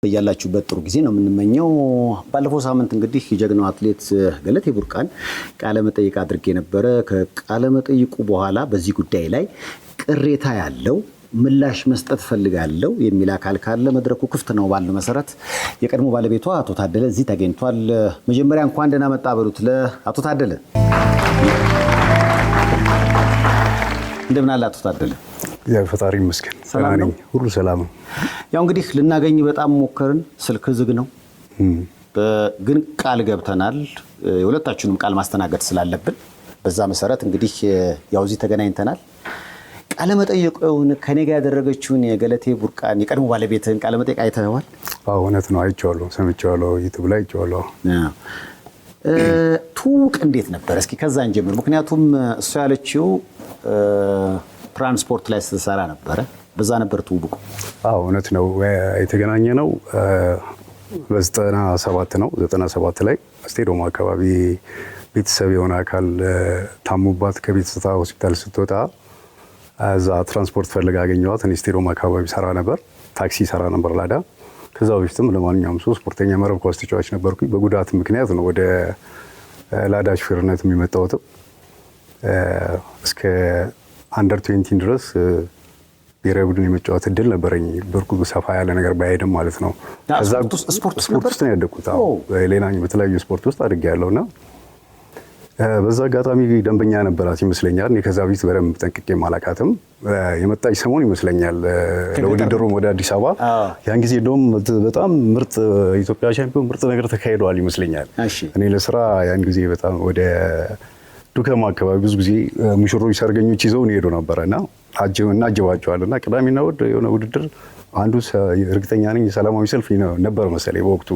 በያላችሁበት ጥሩ ጊዜ ነው የምንመኘው። ባለፈው ሳምንት እንግዲህ የጀግናው አትሌት ገለቴ ቡርቃን ቃለ መጠይቅ አድርጌ ነበረ። ከቃለ መጠይቁ በኋላ በዚህ ጉዳይ ላይ ቅሬታ ያለው ምላሽ መስጠት ፈልጋለሁ የሚል አካል ካለ መድረኩ ክፍት ነው ባለው መሰረት የቀድሞ ባለቤቷ አቶ ታደለ እዚህ ተገኝቷል። መጀመሪያ እንኳን ደህና መጣ በሉት ለአቶ ታደለ። እንደምን አለ አቶ ታደለ? እግዚአብሔር ፈጣሪ ይመስገን ሰላም ነኝ፣ ሁሉ ሰላም ነው። ያው እንግዲህ ልናገኝ በጣም ሞከርን፣ ስልክ ዝግ ነው። ግን ቃል ገብተናል የሁለታችሁንም ቃል ማስተናገድ ስላለብን በዛ መሰረት እንግዲህ ያው እዚህ ተገናኝተናል። ቃለ መጠይቁን ከኔ ጋር ያደረገችውን የገለቴ ቡርቃን የቀድሞ ባለቤትን ቃለ መጠይቅ አይተኸዋል? አዎ እውነት ነው፣ አይቼዋለሁ፣ ሰምቼዋለሁ፣ ዩቲዩብ ላይ አይቼዋለሁ። ትውውቅ እንዴት ነበር? እስኪ ከዛ እንጀምር። ምክንያቱም እሷ ያለችው ትራንስፖርት ላይ ስትሰራ ነበረ፣ በዛ ነበር ትውውቁ። አዎ እውነት ነው። የተገናኘ ነው በ97 ነው። 97 ላይ ስቴዲየም አካባቢ ቤተሰብ የሆነ አካል ታሙባት ከቤተሰብ ሆስፒታል ስትወጣ እዛ ትራንስፖርት ፈልጋ አገኘኋት። እኔ ስቴዲየም አካባቢ ሰራ ነበር፣ ታክሲ ሰራ ነበር ላዳ። ከዛ በፊትም ለማንኛውም ሰው ስፖርተኛ መረብ ኳስ ተጫዋች ነበርኩኝ። በጉዳት ምክንያት ነው ወደ ላዳ ሹፌርነት የመጣሁት። እስከ አንደር 20 ድረስ ብሔራዊ ቡድን የመጫወት እድል ነበረኝ። በርኩ ሰፋ ያለ ነገር ባይሄድም ማለት ነው። ከዛ ስፖርት ውስጥ ነው ያደግኩት። ሌላኛው በተለያዩ ስፖርት ውስጥ አድጌያለሁና በዛ አጋጣሚ ደንበኛ ነበራት ይመስለኛል። እኔ ከዛ በፊት በደንብ ጠንቅቄ ማላቃትም የመጣች ሰሞን ይመስለኛል ለውድድሩ ወደ አዲስ አበባ። ያን ጊዜ እንደውም በጣም ምርጥ ኢትዮጵያ ሻምፒዮን ምርጥ ነገር ተካሂዷል ይመስለኛል። እኔ ለስራ ያን ጊዜ በጣም ወደ ዱከም አካባቢ ብዙ ጊዜ ሙሽሮች፣ ሰርገኞች ይዘውን ሄዱ ነበርና እናጅባቸዋልና ቅዳሜና እሑድ የሆነ ውድድር አንዱ እርግጠኛ ነኝ ሰላማዊ ሰልፍ ነበር መሰለኝ በወቅቱ።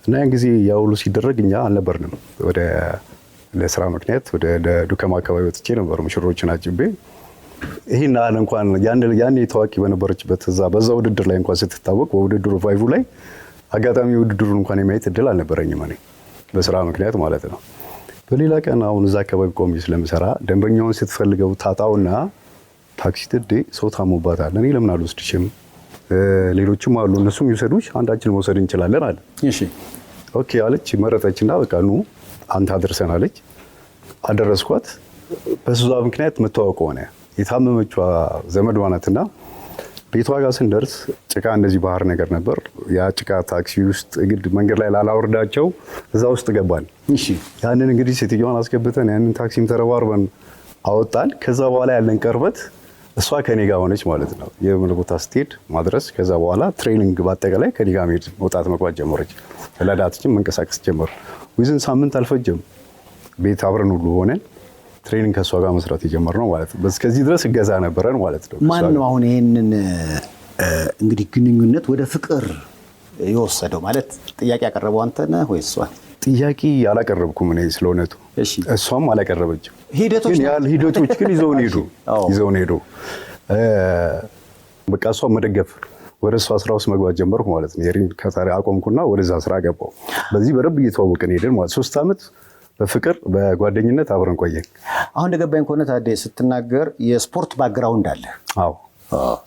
እና ያን ጊዜ ያ ሁሉ ሲደረግ እኛ አልነበርንም። ወደ ለስራ ምክንያት ወደ ዱከም አካባቢ ወጥቼ ነበር ሙሽሮችን አጅቤ። ይሄን አለ እንኳን ያኔ ታዋቂ በነበረችበት በዛ ውድድር ላይ እንኳን ስትታወቅ በውድድሩ ቫይቡ ላይ አጋጣሚ ውድድሩን እንኳን የማየት እድል አልነበረኝም እኔ በስራ ምክንያት ማለት ነው። በሌላ ቀን አሁን እዛ አካባቢ ቆሜ ስለምሰራ ደንበኛውን ስትፈልገው ታጣውና ታክሲ ትዴ ሰው ታሞባታል፣ እኔ ለምን አልወስድሽም? ሌሎችም አሉ እነሱም ይውሰዱሽ፣ አንዳችን መውሰድ እንችላለን አለ። እሺ ኦኬ አለች። መረጠችና በቃ ኑ አንተ አድርሰን አለች። አደረስኳት። በሷ ምክንያት መተዋወቅ ሆነ። የታመመችዋ ዘመዷ ናትና ቤቷ ጋር ስንደርስ ጭቃ እንደዚህ ባህር ነገር ነበር። ያ ጭቃ ታክሲ ውስጥ ግድ መንገድ ላይ ላላወርዳቸው እዛ ውስጥ ገባን። እሺ ያንን እንግዲህ ሴትዮዋን አስገብተን ያንን ታክሲም ተረባርበን አወጣን። ከዛ በኋላ ያለን ቅርበት እሷ ከኔ ጋር ሆነች ማለት ነው። የመለኮታ ስትሄድ ማድረስ፣ ከዛ በኋላ ትሬኒንግ በአጠቃላይ ከኔ ጋር መሄድ መውጣት መግባት ጀመረች። ለዳትችም መንቀሳቀስ ጀመር። ዊዝን ሳምንት አልፈጀም ቤት አብረን ሁሉ ሆነን ትሬኒንግ ከእሷ ጋር መስራት የጀመርነው ማለት ነው። እስከዚህ ድረስ እገዛ ነበረን ማለት ነው። ማን ነው አሁን ይሄንን እንግዲህ ግንኙነት ወደ ፍቅር የወሰደው? ማለት ጥያቄ ያቀረበው አንተ ነህ ወይ እሷ? ጥያቄ አላቀረብኩም እኔ ስለእውነቱ፣ እሷም አላቀረበችም። ሂደቶች ግን ይዘውን ሄዱ። በቃ እሷ መደገፍ ወደ እሷ ስራ ውስጥ መግባት ጀመርኩ ማለት ነው። የሪንግ ከታሪ አቆምኩና ወደዛ ስራ ገባሁ። በዚህ በደንብ እየተዋወቅን ሄድን ማለት 3 ዓመት በፍቅር በጓደኝነት አብረን ቆየን። አሁን እንደገባኝ ከሆነ ታዲያ ስትናገር የስፖርት ባክግራውንድ አለ። አዎ።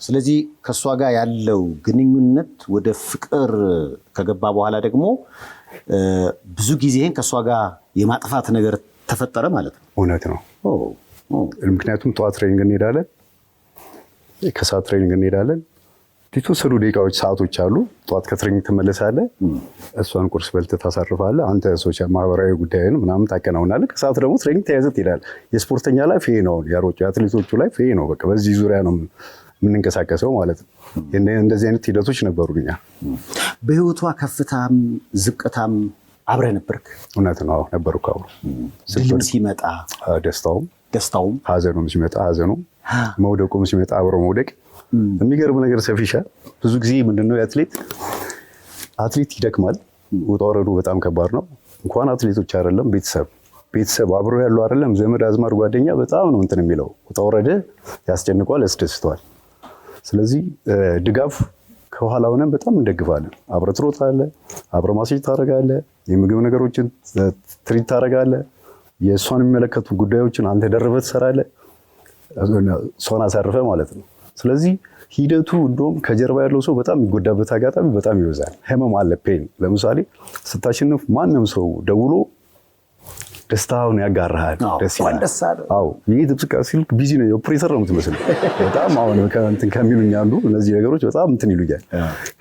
ስለዚህ ከእሷ ጋር ያለው ግንኙነት ወደ ፍቅር ከገባ በኋላ ደግሞ ብዙ ጊዜህን ከእሷ ጋር የማጥፋት ነገር ተፈጠረ ማለት ነው? እውነት ነው። ምክንያቱም ጠዋት ትሬኒንግ እንሄዳለን፣ ከሰዓት ትሬኒንግ እንሄዳለን። የተወሰኑ ደቂቃዎች ሰዓቶች አሉ። ጠዋት ከትሬኒንግ ትመለሳለህ፣ እሷን ቁርስ በልተህ ታሳርፋለህ፣ አንተ ሶሻል ማህበራዊ ጉዳይን ምናምን ታከናውናለህ። ከሰዓት ደግሞ ትሬኒንግ ተያይዘህ ትሄዳለህ። የስፖርተኛ ላይ ይሄ ነው፣ የአትሌቶቹ ላይ ይሄ ነው። በቃ በዚህ ዙሪያ ነው የምንንቀሳቀሰው ማለት ነው። እንደዚህ አይነት ሂደቶች ነበሩኛ። በህይወቷ ከፍታም ዝቅታም አብረህ ነበርክ? እውነት ነው ነበርኩ። አብሮ ድልም ሲመጣ ደስታውም፣ ሀዘኑም ሲመጣ ሀዘኑ፣ መውደቁም ሲመጣ አብሮ መውደቅ። የሚገርም ነገር ሰፊሻ ብዙ ጊዜ ምንድነው አትሌት ይደክማል። ውጣ ወረዱ በጣም ከባድ ነው። እንኳን አትሌቶች አይደለም ቤተሰብ አብሮ ያለው አይደለም ዘመድ አዝማድ ጓደኛ በጣም ነው እንትን የሚለው። ውጣ ወረደ ያስጨንቋል፣ ያስደስተዋል። ስለዚህ ድጋፍ ከኋላ ሆነን በጣም እንደግፋለን። አብረህ ትሮጣለህ፣ አብረህ ማሴጅ ታደርጋለህ፣ የምግብ ነገሮችን ትሪት ታደርጋለህ፣ የእሷን የሚመለከቱ ጉዳዮችን አንተ ደርበህ ትሰራለህ። እሷን አሳርፈህ ማለት ነው። ስለዚህ ሂደቱ እንደውም ከጀርባ ያለው ሰው በጣም የሚጎዳበት አጋጣሚ በጣም ይበዛል። ህመም አለ፣ ፔን። ለምሳሌ ስታሸንፍ ማንም ሰው ደውሎ ደስታውን ያጋራሃል። ደስ ይላል። አዎ ይሄ ጥብቅ ሲልክ ቢዚ ነው፣ ኦፕሬተር ነው የምትመስለው። በጣም አሁን ከእንትን ከሚሉኝ አንዱ እነዚህ ነገሮች በጣም እንትን ይሉኛል።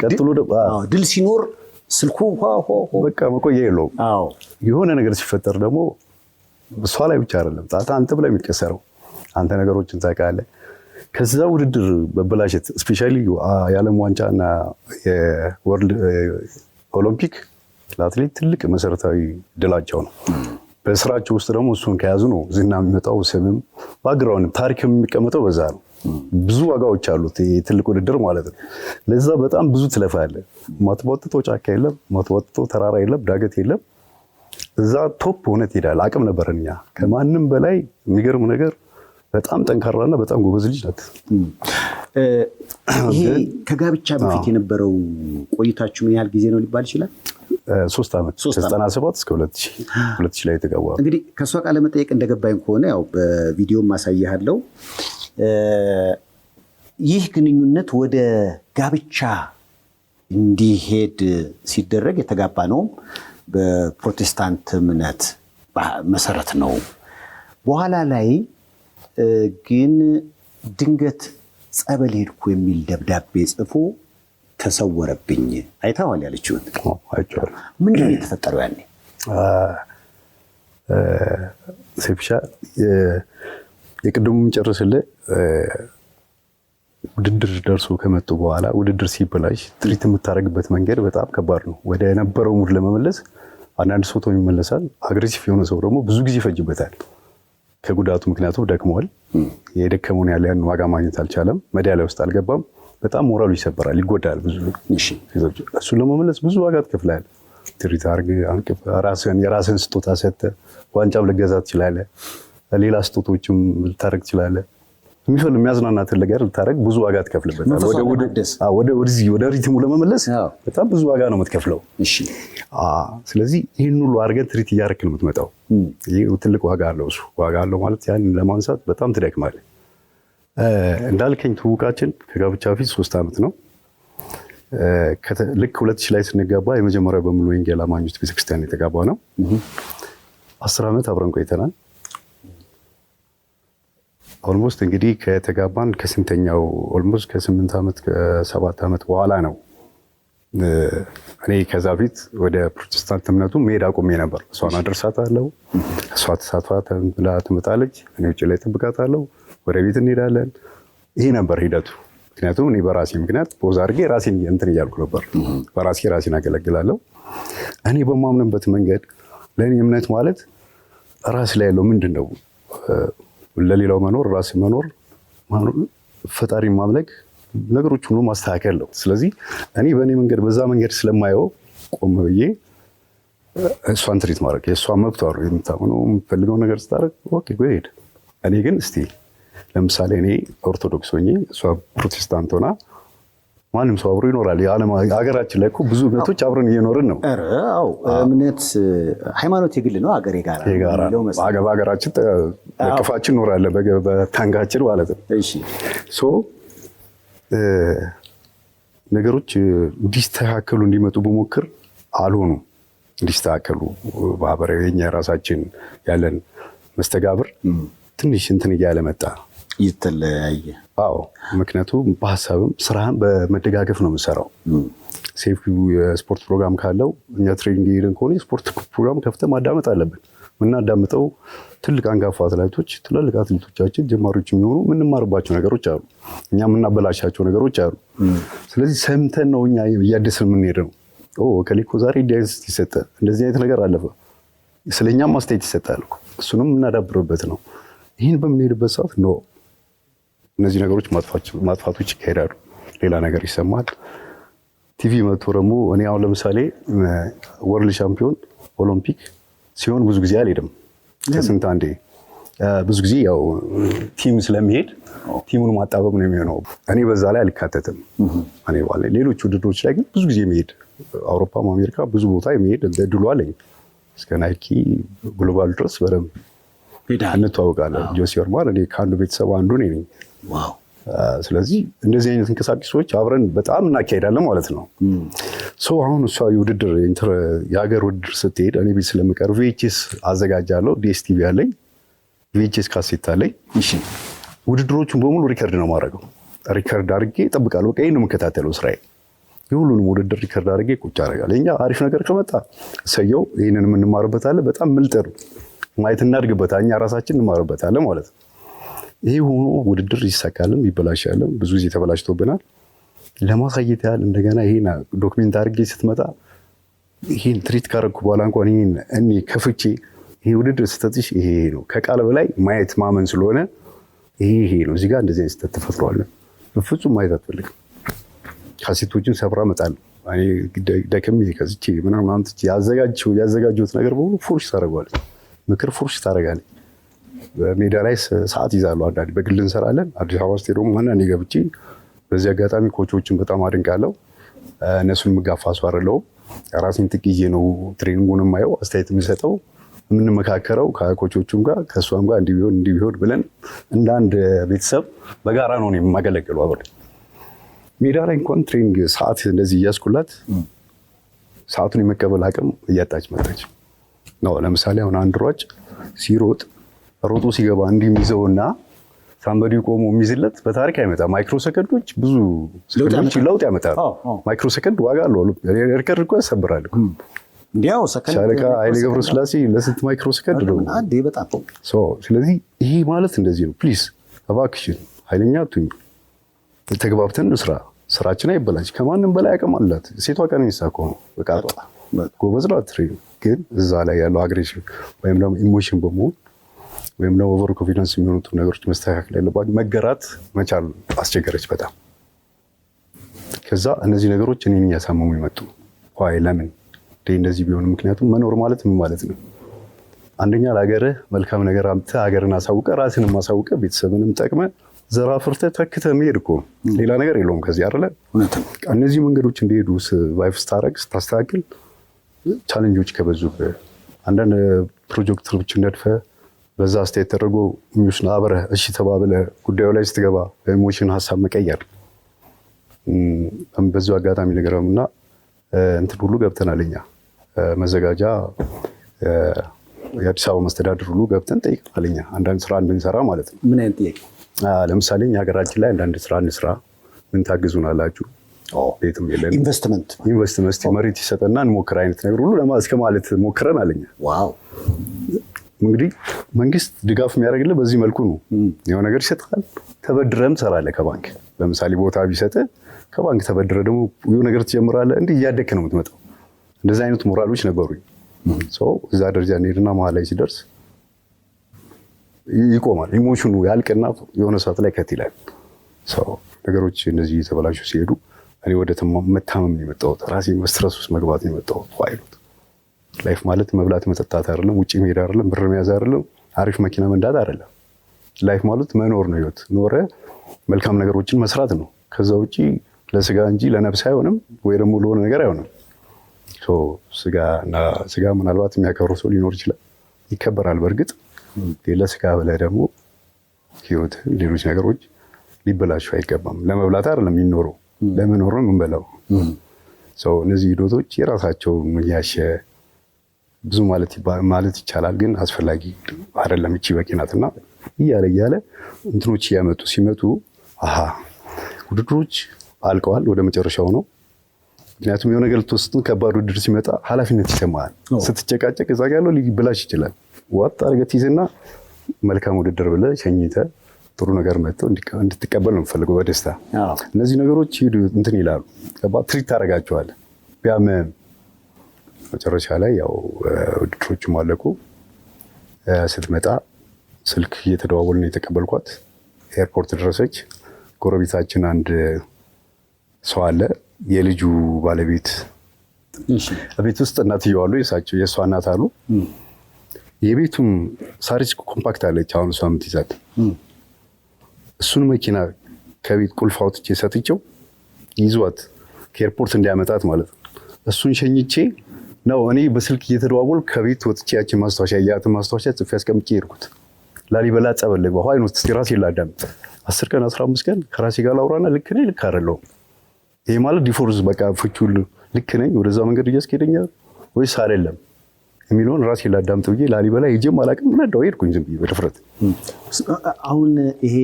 ቀጥሎ ድል ሲኖር ስልኩ በቃ መቆያ የለውም። የሆነ ነገር ሲፈጠር ደግሞ እሷ ላይ ብቻ አይደለም ጣጣ አንተ ብላ የሚቀሰረው አንተ ነገሮችን ታውቃለህ። ከዛ ውድድር መበላሸት ስፔሻሊ የዓለም ዋንጫና የወርልድ ኦሎምፒክ ለአትሌት ትልቅ መሰረታዊ ድላቸው ነው። በስራቸው ውስጥ ደግሞ እሱን ከያዙ ነው ዝና የሚመጣው፣ ስምም ባግራውንድ ታሪክ የሚቀመጠው በዛ ነው። ብዙ ዋጋዎች አሉት ትልቅ ውድድር ማለት ነው። ለዛ በጣም ብዙ ትለፋለህ። ማትወጥቶ ጫካ የለም፣ ማትወጥቶ ተራራ የለም፣ ዳገት የለም። እዛ ቶፕ ሆነ ትሄዳለህ። አቅም ነበረን እኛ ከማንም በላይ። የሚገርም ነገር በጣም ጠንካራና በጣም ጎበዝ ልጅ ናት። ይሄ ከጋብቻ በፊት የነበረው ቆይታችሁ ምን ያህል ጊዜ ነው ሊባል ይችላል? 3 ዓመት 97 እስከ 2000 ላይ የተጋባ። እንግዲህ ከእሷ ቃለ መጠየቅ እንደገባኝ ከሆነ ያው በቪዲዮም ማሳያለው ይህ ግንኙነት ወደ ጋብቻ እንዲሄድ ሲደረግ የተጋባ ነው በፕሮቴስታንት እምነት መሰረት ነው። በኋላ ላይ ግን ድንገት ጸበል ሄድኩ የሚል ደብዳቤ ጽፎ ተሰወረብኝ። አይተዋል ያለችውን? አይቼዋለሁ። ምንድን ነው የተፈጠረው ያኔ? ሴፍሻ የቅድሙን ጨርስልህ። ውድድር ደርሶ ከመጡ በኋላ ውድድር ሲበላሽ ትሪት የምታደርግበት መንገድ በጣም ከባድ ነው። ወደ ነበረው ሙድ ለመመለስ አንዳንድ ሰው ተው ይመለሳል። አግሬሲቭ የሆነ ሰው ደግሞ ብዙ ጊዜ ይፈጅበታል። ከጉዳቱ ምክንያቱም ደክመዋል። የደከመውን ያለ ያን ዋጋ ማግኘት አልቻለም። ሜዳሊያ ውስጥ አልገባም። በጣም ሞራሉ ይሰበራል፣ ይጎዳል። ብዙ እሱን ለመመለስ ብዙ ዋጋ ትከፍላለህ። ትሪት አድርገህ የራስህን ስጦታ ሰጥተህ ዋንጫም ልገዛ ትችላለህ። ሌላ ስጦቶችም ልታደርግ ትችላለህ። የሚያዝናናትን ነገር ልታደርግ ብዙ ዋጋ ትከፍልበታል። ወደ ሪትሙ ለመመለስ በጣም ብዙ ዋጋ ነው የምትከፍለው። ስለዚህ ይህን ሁሉ አድርገን ትሪት እያደረክ ነው የምትመጣው። ይህ ትልቅ ዋጋ አለው። እሱ ዋጋ አለው ማለት ያን ለማንሳት በጣም ትደክማለህ። እንዳልከኝ ትውውቃችን ከጋብቻ በፊት 3 ዓመት ነው። ልክ 2000 ላይ ስንጋባ የመጀመሪያው በሙሉ ወንጌል አማኞች ቤተክርስቲያን የተጋባ ነው። 10 ዓመት አብረን ቆይተናል። ኦልሞስት እንግዲህ ከተጋባን ከስንተኛው ኦልሞስት ከ8 ዓመት ከ7 ዓመት በኋላ ነው። እኔ ከዛ ፊት ወደ ፕሮቴስታንት እምነቱ መሄድ አቁሜ ነበር። እሷን አደርሳታለሁ፣ እሷ ተሳትፋ ብላ ትመጣለች፣ እኔ ውጭ ላይ ጠብቃታለሁ፣ ወደ ቤት እንሄዳለን። ይሄ ነበር ሂደቱ። ምክንያቱም እኔ በራሴ ምክንያት ፖዝ አድርጌ ራሴን እንትን እያልኩ ነበር። በራሴ ራሴን አገለግላለሁ። እኔ በማምንበት መንገድ ለእኔ እምነት ማለት ራስ ላይ ያለው ምንድን ነው? ለሌላው መኖር፣ ራስ መኖር፣ ፈጣሪ ማምለክ፣ ነገሮች ሁሉ ማስተካከል ነው። ስለዚህ እኔ በእኔ መንገድ በዛ መንገድ ስለማየው ቆም ብዬ እሷን ትሪት ማድረግ የእሷ መብቷ ነው። የምታምነው የምትፈልገው ነገር ስታደርግ ኦኬ ጎሄድ። እኔ ግን እስቲ ለምሳሌ እኔ ኦርቶዶክስ ሆኜ እሷ ፕሮቴስታንት ሆና ማንም ሰው አብሮ ይኖራል። ሀገራችን ላይ እኮ ብዙ እምነቶች አብረን እየኖርን ነው። እምነት ሃይማኖት የግል ነው፣ ሀገር የጋራ ነው። በሀገራችን በቅፋችን እኖራለን፣ በታንጋችን ማለት ነው። ነገሮች እንዲስተካከሉ እንዲመጡ በሞክር አልሆኑም። እንዲስተካከሉ ማህበራዊ የኛ የራሳችን ያለን መስተጋብር ትንሽ እንትን እያለ መጣ፣ ይተለያየ። አዎ፣ ምክንያቱም በሀሳብም ስራህን በመደጋገፍ ነው የምሰራው። ሴፍ የስፖርት ፕሮግራም ካለው እኛ ትሬኒንግ ሄደን ከሆነ የስፖርት ፕሮግራም ከፍተህ ማዳመጥ አለብን። የምናዳምጠው ትልቅ አንጋፋ አትሌቶች፣ ትላልቅ አትሌቶቻችን ጀማሪዎች የሚሆኑ የምንማርባቸው ነገሮች አሉ፣ እኛ የምናበላሻቸው ነገሮች አሉ። ስለዚህ ሰምተን ነው እኛ እያደስን የምንሄድ ነው። ከሊኮ ዛሬ ዲያንስ ይሰጠ እንደዚህ አይነት ነገር አለፈ፣ ስለኛም አስተያየት ይሰጣል። እሱንም የምናዳብርበት ነው። ይህን በምንሄድበት ሰዓት ነው እነዚህ ነገሮች ማጥፋቶች ይካሄዳሉ። ሌላ ነገር ይሰማል። ቲቪ መጥቶ ደግሞ እኔ አሁን ለምሳሌ ወርልድ ሻምፒዮን ኦሎምፒክ ሲሆን ብዙ ጊዜ አልሄድም። ከስንት አንዴ ብዙ ጊዜ ያው ቲም ስለሚሄድ ቲሙን ማጣበብ ነው የሚሆነው። እኔ በዛ ላይ አልካተትም። እኔ ባለ ሌሎች ውድድሮች ላይ ግን ብዙ ጊዜ መሄድ አውሮፓም አሜሪካ ብዙ ቦታ የመሄድ እድሉ አለኝ። እስከ ናይኪ ግሎባል ድረስ በደንብ እንተዋወቃለን። ጆሲ ኦርማን እኔ ከአንዱ ቤተሰብ አንዱ ነኝ። ስለዚህ እንደዚህ አይነት እንቅስቃሴዎች አብረን በጣም እናካሄዳለን ማለት ነው። አሁን እሷ የሀገር ውድድር ስትሄድ እኔ ቤት ስለምቀር ቪኤችኤስ አዘጋጃለሁ። ዲኤስቲቪ አለኝ፣ ቪኤችኤስ ካሴት አለኝ። ውድድሮቹን በሙሉ ሪከርድ ነው የማደርገው። ሪከርድ አድርጌ እጠብቃለሁ። በቃ ይሄን ነው የምከታተለው ስራዬ። የሁሉንም ውድድር ሪከርድ አድርጌ ቁጭ አደርጋለሁ። እኛ አሪፍ ነገር ከመጣ እሰየው፣ ይህንን የምንማርበታለን። በጣም ምልጥር ማየት እናድግበታለን፣ እኛ ራሳችን እንማርበታለን ማለት ነው። ይሄ ሆኖ ውድድር ይሳካልም ይበላሻልም፣ ብዙ ጊዜ ተበላሽቶብናል። ለማሳየት ያህል እንደገና ይሄን ዶክሜንት አድርጌ ስትመጣ ይሄን ትሪት ካረግኩ በኋላ እንኳን ይሄን እኔ ከፍቼ ይሄ ውድድር ስተትሽ ይሄ ነው ከቃል በላይ ማየት ማመን ስለሆነ ይሄ ነው እዚህ ጋር እንደዚህ አይነት ስተት ተፈጥሯል፣ በፍጹም ማየት አትፈልግም። ካሴቶችን ሰብራ እመጣለሁ እኔ ደክሜ ከዝቼ ምናምን አምጥቼ ያዘጋጀሁት ነገር በሙሉ ፉርሽ ታደርገዋለች፣ ምክር ፉርሽ ታደርጋለች። በሜዳ ላይ ሰዓት ይዛለሁ። አንዳንዴ በግል እንሰራለን። አዲስ አበባ ስቴዲየም አንዳንዴ ገብቼ በዚህ አጋጣሚ ኮቾችን በጣም አድንቃለሁ። እነሱን የምጋፋ ሰው አይደለሁም። ራሴን ጥቅዬ ነው ትሬኒንጉን የማየው፣ አስተያየት የሚሰጠው፣ የምንመካከረው ከኮቾቹም ጋር ከእሷም ጋር እንዲህ ቢሆን ብለን እንደ አንድ ቤተሰብ በጋራ ነው የማገለግለው አብሬ። ሜዳ ላይ እንኳን ትሬኒንግ ሰዓት እንደዚህ እያስኩላት ሰዓቱን የመቀበል አቅም እያጣች መጣች ነው። ለምሳሌ አሁን አንድ ሯጭ ሲሮጥ ሮጦ ሲገባ እንዲህ የሚይዘውና ሳምበዲ ቆሞ የሚይዝለት በታሪክ አይመጣም። ማይክሮ ሰከንዶች ብዙ ሰከንዶች ለውጥ ያመጣል። ማይክሮ ሰከንድ ዋጋ አለው። ሪከርድ እኮ ያሰብራል። እንዲያው ሰከንድ ሻለቃ ኃይሌ ገብረስላሴ ለስንት ማይክሮ ሰከንድ ነው? አንዴ በጣም ስለዚህ ይሄ ማለት እንደዚህ ነው። ፕሊዝ እባክሽን ኃይለኛ አትሁኝ፣ ተግባብተን ስራ ስራችን አይበላሽ። ከማንም በላይ አቅም አላት ሴቷ። ቀነኒሳ እኮ ነው ብቃቷ፣ ጎበዝ ናት። ግን እዛ ላይ ያለው አግሬሽን ወይም ደግሞ ኢሞሽን በመሆን ወይም ደግሞ ኦቨር ኮንፊደንስ የሚሆኑት ነገሮች መስተካከል ያለባቸው፣ መገራት መቻል አስቸገረች በጣም። ከዛ እነዚህ ነገሮች እኔን እያሳመሙ ይመጡ። ዋይ ለምን እንደዚህ ቢሆን? ምክንያቱም መኖር ማለት ምን ማለት ነው? አንደኛ ለሀገርህ መልካም ነገር አምጥተህ ሀገርን አሳውቀህ ራስንም አሳውቀህ ቤተሰብንም ጠቅመህ ዘር አፍርተህ ተክተህ መሄድ እኮ ሌላ ነገር የለውም ከዚህ አይደለ? እነዚህ መንገዶች እንዲሄዱ ቫይፍ ስታረግ ስታስተካክል ቻሌንጆች ከበዙብህ አንዳንድ ፕሮጀክቶች ነድፈህ በዛ አስተያየት ተደርጎ ሚሽን አብረህ እሺ ተባብለህ ጉዳዩ ላይ ስትገባ በኢሞሽን ሀሳብ መቀየር። በዚሁ አጋጣሚ ነገርምና እንትን ሁሉ ገብተናል እኛ መዘጋጃ የአዲስ አበባ መስተዳድር ሁሉ ገብተን ጠይቀናል እኛ አንዳንድ ስራ እንድንሰራ ማለት ነው። ምን አይነት ጥያቄ? ለምሳሌ እኛ ሀገራችን ላይ አንዳንድ ስራ እንስራ፣ ምን ታግዙናላችሁ? ቤትም የለን ኢንቨስትመንት መሬት ይሰጠና እንሞክር አይነት ነገር ሁሉ እስከ ማለት ሞክረን አለኛ። ዋው! እንግዲህ መንግስት ድጋፍ የሚያደርግልህ በዚህ መልኩ ነው። የሆነ ነገር ይሰጥሃል፣ ተበድረም ትሰራለህ ከባንክ። ለምሳሌ ቦታ ቢሰጥህ ከባንክ ተበድረህ ደግሞ የሆነ ነገር ትጀምራለህ። እንዲህ እያደግክ ነው የምትመጣው። እንደዚህ አይነት ሞራሎች ነበሩኝ። እዛ ደረጃ እንሄድና መሀል ላይ ሲደርስ ይቆማል። ኢሞሽኑ ያልቅና የሆነ ሰዓት ላይ ከት ይላል። ነገሮች እንደዚህ የተበላሹ ሲሄዱ እኔ ወደ መታመም ነው የመጣሁት። ራሴ ስትረስ ውስጥ መግባት ነው የመጣሁት። አይሉት ላይፍ ማለት መብላት መጠጣት አይደለም፣ ውጭ መሄድ አይደለም፣ ብር መያዝ አይደለም፣ አሪፍ መኪና መንዳት አይደለም። ላይፍ ማለት መኖር ነው። ህይወት ኖረ መልካም ነገሮችን መስራት ነው። ከዛ ውጭ ለስጋ እንጂ ለነፍስ አይሆንም፣ ወይ ደግሞ ለሆነ ነገር አይሆንም። ስጋ ምናልባት የሚያከብረው ሰው ሊኖር ይችላል፣ ይከበራል። በእርግጥ ለስጋ ብለህ ደግሞ ህይወት ሌሎች ነገሮች ሊበላሹ አይገባም። ለመብላት አይደለም የሚኖረው፣ ለመኖር ነው የምንበላው። እነዚህ ሂደቶች የራሳቸው ያሸ ብዙ ማለት ይቻላል፣ ግን አስፈላጊ አይደለም። እቺ በቂ ናትና እያለ እንትኖች እያመጡ ሲመጡ ውድድሮች አልቀዋል፣ ወደ መጨረሻው ነው። ምክንያቱም የሆነ ነገር ልትወስድ ከባድ ውድድር ሲመጣ ኃላፊነት ይሰማሃል። ስትጨቃጨቅ እዛ ጋ ያለው ሊበላሽ ይችላል። ዋጥ አድርገህ ትይዝና መልካም ውድድር ብለህ ሸኝተህ ጥሩ ነገር መጥተው እንድትቀበል ነው የምፈልገው በደስታ። እነዚህ ነገሮች እንትን ይላሉ፣ ትሪት ታደርጋቸዋለህ። ቢያምም መጨረሻ ላይ ያው ውድድሮቹም አለቁ። ስትመጣ ስልክ እየተደዋወልን የተቀበልኳት ኤርፖርት ደረሰች። ጎረቤታችን አንድ ሰው አለ፣ የልጁ ባለቤት ቤት ውስጥ እናትየው አሉ፣ የእሷ እናት አሉ። የቤቱም ሳሪስ ኮምፓክት አለች አሁን እሷ የምትይዛት። እሱን መኪና ከቤት ቁልፍ አውጥቼ ሰጥቼው ይዟት ከኤርፖርት እንዲያመጣት ማለት ነው። እሱን ሸኝቼ ነው እኔ በስልክ እየተደዋወል ከቤት ወጥቼ ያችን ማስታወሻ ጽፌ አስቀምጬ ሄድኩት። ላሊበላ ጸበል ገባሁ። አይኖት እስቲ ራሴን ላዳምጥ። 10 ቀን 15 ቀን ከራሴ ጋር ላውራና ልክ ነኝ ልክ አይደለሁም፣ ይሄ ማለት ዲፎርስ በቃ ፍቹን ልክ ነኝ ወደዛ መንገድ እያስኬደኛል ወይስ አይደለም የሚለውን ራሴ ላዳምጥ ብዬ ላሊበላ ሄጄም አላውቅም። ነዳው ሄድኩኝ ዝም ብዬ በድፍረት። አሁን ይሄ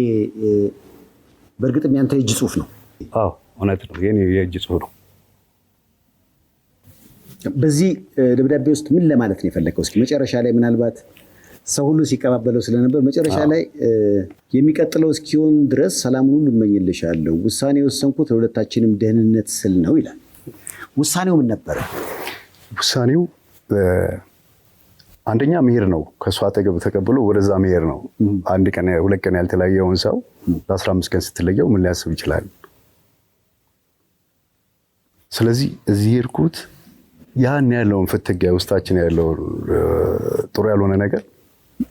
በእርግጥም ያንተ የእጅ ጽሁፍ ነው? አዎ እውነት ነው፣ የኔ የእጅ ጽሁፍ ነው። በዚህ ደብዳቤ ውስጥ ምን ለማለት ነው የፈለገው? እስኪ መጨረሻ ላይ ምናልባት ሰው ሁሉ ሲቀባበለው ስለነበር መጨረሻ ላይ የሚቀጥለው እስኪሆን ድረስ ሰላሙን ሁሉ እመኝልሻለሁ፣ ውሳኔ የወሰንኩት ለሁለታችንም ደህንነት ስል ነው ይላል። ውሳኔው ምን ነበረ? ውሳኔው አንደኛ መሄድ ነው፣ ከእሷ አጠገብ ተቀብሎ ወደዛ መሄድ ነው። አንድ ቀን 2 ቀን ያልተለያየውን ሰው ለ15 ቀን ስትለየው ምን ሊያስብ ይችላል? ስለዚህ እዚህ ሄድኩት ያን ያለውን ፍትጊያ ውስጣችን ያለው ጥሩ ያልሆነ ነገር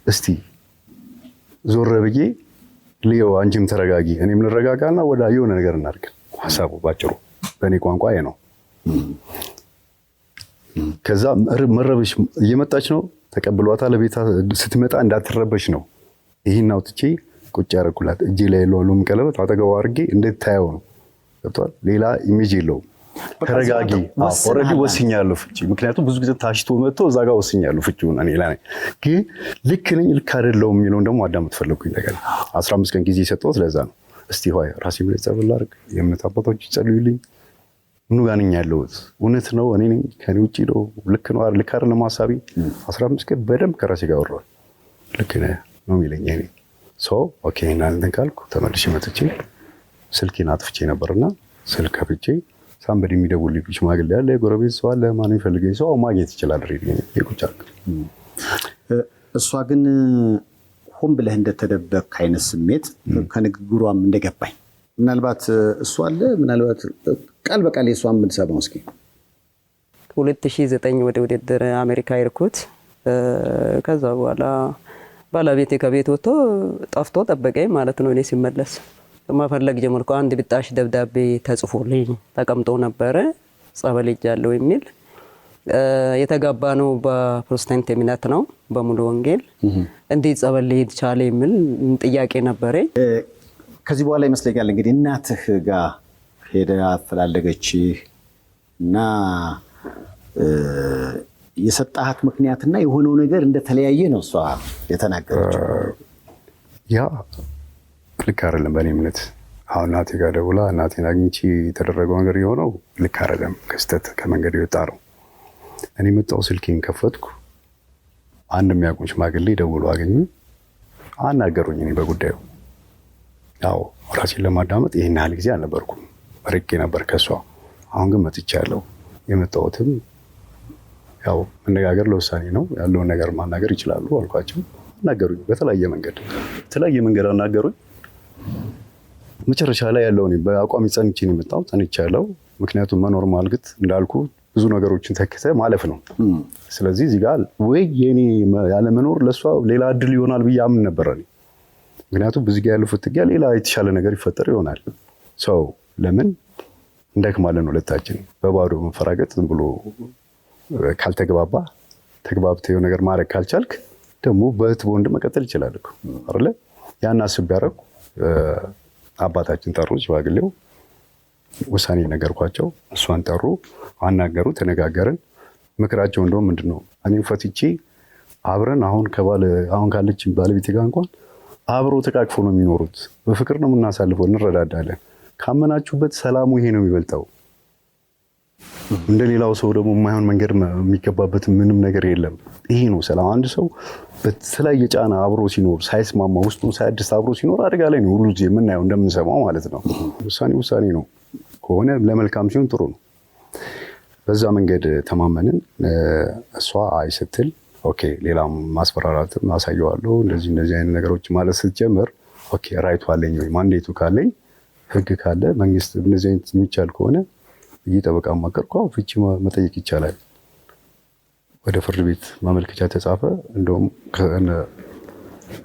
እስቲ ዞር ብዬ ልየው፣ አንቺም ተረጋጊ እኔም ልረጋጋና ወደ የሆነ ነገር እናድርግ። ሀሳቡ ባጭሩ በእኔ ቋንቋ ነው። ከዛ መረበሽ እየመጣች ነው፣ ተቀብሏታል። ቤታ ስትመጣ እንዳትረበሽ ነው ይህን አውጥቼ ቁጭ ያደረኩላት። እጄ ላይ ያለውን ቀለበት አጠገቧ አድርጌ እንድታየው ነው። ገብቷል? ሌላ ኢሜጅ የለውም። ተረጋጊ። ኦልሬዲ ወስኛለሁ ፍቺ። ምክንያቱም ብዙ ጊዜ ታሽቶ መጥቶ እዛ ጋር ወስኛለሁ ፍቺውን። እኔ ላይ ግን ልክ ነኝ ልክ አይደለሁም የሚለውን ደግሞ አዳምጥ ፈለኩኝ። ነገር 15 ቀን ጊዜ የሰጠሁት ለዛ ነው። እስቲ ሆይ ራሴ ላይ ጸበል አድርግ፣ የእምነት አባቶች ይጸልዩልኝ። ምኑ ጋር ነኝ ያለሁት? እውነት ነው እኔ ነኝ? ከኔ ውጭ ነው? ልክ ነው ልክ አይደለም ሀሳቤ? 15 ቀን በደንብ ከራሴ ጋር አወራሁ። ልክ ነህ ነው የሚለኝ እኔ ሰው። ኦኬ እና እንትን ካልኩ ተመልሼ መጥቼ ስልኬን አጥፍቼ ነበርና ስልክ ከፍቼ ሳምበድ የሚደውልልኝ ሽማግሌ ያለ የጎረቤት ሰው አለ፣ ማን የሚፈልገኝ ሰው ማግኘት ይችላል። ይቁጫል። እሷ ግን ሆን ብለህ እንደተደበቅ አይነት ስሜት ከንግግሯም እንደገባኝ ምናልባት እሷ አለ ምናልባት ቃል በቃል የእሷን ብንሰማው እስኪ። 2009 ወደ ውድድር አሜሪካ ሄድኩት። ከዛ በኋላ ባለቤቴ ከቤት ወጥቶ ጠፍቶ ጠበቀኝ ማለት ነው። እኔ ሲመለስ መፈለግ ጀመርኩ። አንድ ብጣሽ ደብዳቤ ተጽፎልኝ ተቀምጦ ነበረ፣ ጸበል ሄጃለሁ የሚል። የተጋባ ነው በፕሮቴስታንት እምነት ነው፣ በሙሉ ወንጌል። እንዴት ጸበል ሊሄድ ቻለ የሚል ጥያቄ ነበረኝ። ከዚህ በኋላ ይመስለኛል እንግዲህ እናትህ ጋር ሄደ አፈላለገችህ እና የሰጣሃት ምክንያትና የሆነው ነገር እንደተለያየ ነው እሷ የተናገረችው። ያ ልክ አይደለም በእኔ እምነት። አሁን እናቴ ጋር ደውላ እናቴን አግኝቼ የተደረገው ነገር የሆነው ልክ አይደለም፣ ከስተት ከመንገድ የወጣ ነው። እኔ መጣሁ፣ ስልኬን ከፈትኩ፣ አንድ የሚያውቁኝ ሽማግሌ ደውሎ አገኙ፣ አናገሩኝ። እኔ በጉዳዩ ያው ራሴን ለማዳመጥ ይህን ያህል ጊዜ አልነበርኩም፣ ርቄ ነበር ከሷ። አሁን ግን መጥቻለሁ። የመጣሁትም ያው መነጋገር ለውሳኔ ነው፣ ያለውን ነገር ማናገር ይችላሉ አልኳቸው። አናገሩኝ፣ በተለያየ መንገድ አናገሩኝ። መጨረሻ ላይ ያለውን በአቋሚ ጸንቼ ነው የመጣው። ጸንቻለሁ። ምክንያቱም መኖር ማልግት እንዳልኩ ብዙ ነገሮችን ተክተ ማለፍ ነው። ስለዚህ እዚህ ጋር ወይ የኔ ያለመኖር ለሷ ሌላ እድል ይሆናል ብዬ አምን ነበር። ምክንያቱም ብዙ ጊዜ ያለው ፍትጊያ ሌላ የተሻለ ነገር ይፈጠር ይሆናል። ሰው ለምን እንደክማለን ሁለታችን። በባዶ መፈራገጥ ዝም ብሎ ካልተግባባ ተግባብተው ነገር ማድረግ ካልቻልክ ደግሞ በእህት በወንድ መቀጠል ይችላል እኮ አይደለ? ያን አስቤ ያደረኩ አባታችን ጠሩ፣ ሽማግሌው ውሳኔ ነገርኳቸው። እሷን ጠሩ፣ አናገሩ፣ ተነጋገርን። ምክራቸው እንደውም ምንድነው እኔም ፈትቼ አብረን አሁን ካለችን ባለቤቴ ጋር እንኳን አብሮ ተቃቅፎ ነው የሚኖሩት። በፍቅር ነው የምናሳልፈው፣ እንረዳዳለን። ካመናችሁበት ሰላሙ ይሄ ነው የሚበልጠው። እንደሌላው ሰው ደግሞ የማይሆን መንገድ የሚገባበት ምንም ነገር የለም። ይሄ ነው ሰላም። አንድ ሰው በተለያየ ጫና አብሮ ሲኖር ሳይስማማ ውስጡን ሳያድስ አብሮ ሲኖር አደጋ ላይ ነው ሁሉ ጊዜ የምናየው እንደምንሰማው ማለት ነው። ውሳኔ ነው ከሆነ ለመልካም ሲሆን ጥሩ ነው። በዛ መንገድ ተማመንን። እሷ አይ ስትል ኦኬ ሌላ ማስፈራራትም አሳየዋለሁ እንደዚህ አይነት ነገሮች ማለት ስትጀምር ኦኬ ራይቱ አለኝ ወይ ማንዴቱ ካለኝ ህግ ካለ መንግስት እንደዚህ አይነት የሚቻል ከሆነ ጠበቃ ማከርኩ ፍቺ መጠየቅ ይቻላል። ወደ ፍርድ ቤት ማመልከቻ ተጻፈ። እንደውም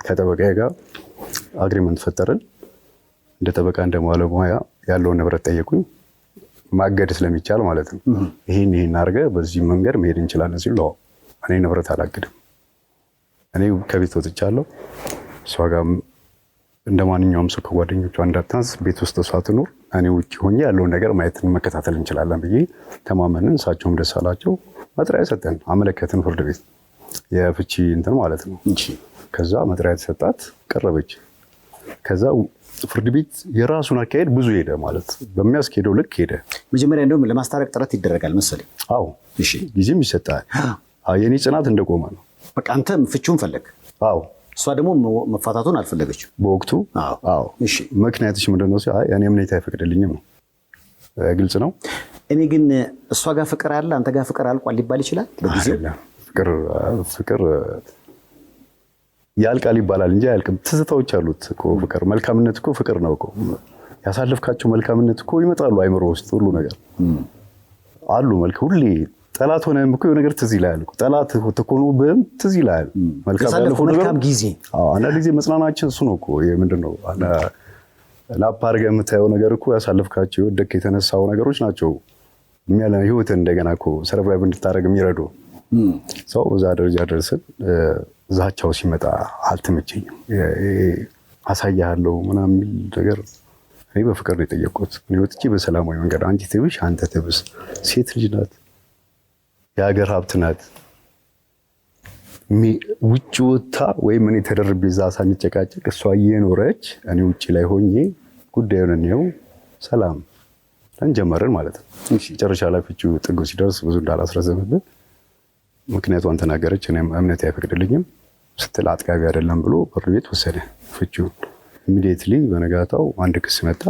ከጠበቃዬ ጋር አግሪመንት ፈጠርን። እንደ ጠበቃ እንደ ባለሙያ ያለውን ንብረት ጠየቁኝ፣ ማገድ ስለሚቻል ማለት ነው። ይሄን አድርገህ በዚህ መንገድ መሄድ እንችላለን ሲሉ እኔ ንብረት አላግድም። እኔ ከቤት ወጥቻለሁ። እሷ ጋር እንደ ማንኛውም ሰው ከጓደኞቿ እንዳታንስ ቤት ውስጥ እሷ ትኖር፣ እኔ ውጭ ሆኜ ያለውን ነገር ማየትን መከታተል እንችላለን ብዬ ተማመንን። እሳቸውም ደስ አላቸው። መጥሪያ ሰጠን፣ አመለከትን ፍርድ ቤት የፍቺ እንትን ማለት ነው። ከዛ መጥሪያ ተሰጣት፣ ቀረበች። ከዛ ፍርድ ቤት የራሱን አካሄድ ብዙ ሄደ ማለት በሚያስኬደው ልክ ሄደ። መጀመሪያ እንደውም ለማስታረቅ ጥረት ይደረጋል መሰለኝ። አዎ ጊዜም ይሰጣል። የኔ ጽናት እንደቆመ ነው። በቃ አንተም ፍቺውን ፈለግ። አዎ እሷ ደግሞ መፋታቱን አልፈለገችም በወቅቱ። አዎ እሺ ምክንያትሽ ምንድነው? እኔ እምነቴ አይፈቅድልኝም ነው። ግልጽ ነው። እኔ ግን እሷ ጋር ፍቅር አለ አንተ ጋር ፍቅር አልቋል ሊባል ይችላል በጊዜው። ፍቅር ያልቃል ይባላል እንጂ አያልቅም። ትዝታዎች አሉት እኮ ፍቅር። መልካምነት እኮ ፍቅር ነው እኮ። ያሳለፍካቸው መልካምነት እኮ ይመጣሉ አይምሮ ውስጥ ሁሉ ነገር አሉ። ሁሌ ጠላት ሆነም እኮ የሆነ ነገር ትዝ ይላል እኮ። ጠላት ተኮኖብህም ትዝ ይላል መልካም ጊዜ። አንዳንድ ጊዜ መጽናናችን እሱ ነው እኮ። ምንድነው ላፕ አድርገህ የምታየው ነገር እኮ ያሳለፍካቸው የወደቅ የተነሳው ነገሮች ናቸው ህይወትን እንደገና እኮ ሰርቫይቭ እንድታደርግ የሚረዱ። ሰው በዛ ደረጃ ደርስን። ዛቻው ሲመጣ አልተመቸኝም። አሳያለሁ ምናምን የሚል ነገር እኔ በፍቅር ነው የጠየቅኩት። እኔ ወጥቼ በሰላማዊ መንገድ አንቺ ትብሽ አንተ ትብስ፣ ሴት ልጅ ናት፣ የሀገር ሀብት ናት። ውጭ ወጥታ ወይም እኔ ተደርቤ እዛ ሳንጨቃጨቅ እሷ እየኖረች እኔ ውጭ ላይ ሆኜ ጉዳዩን እኔው ሰላም እንጀመርን ማለት ነው። መጨረሻ ላይ ፍቺው ጥጉ ሲደርስ ብዙ እንዳላስረዘምብን ምክንያቷን ተናገረች። እኔም እምነቴ አይፈቅድልኝም ስትል አጥጋቢ አይደለም ብሎ ፍርድ ቤት ወሰደ ፍቺውን። ኢሚዲየትሊ በነጋታው አንድ ክስ መጣ።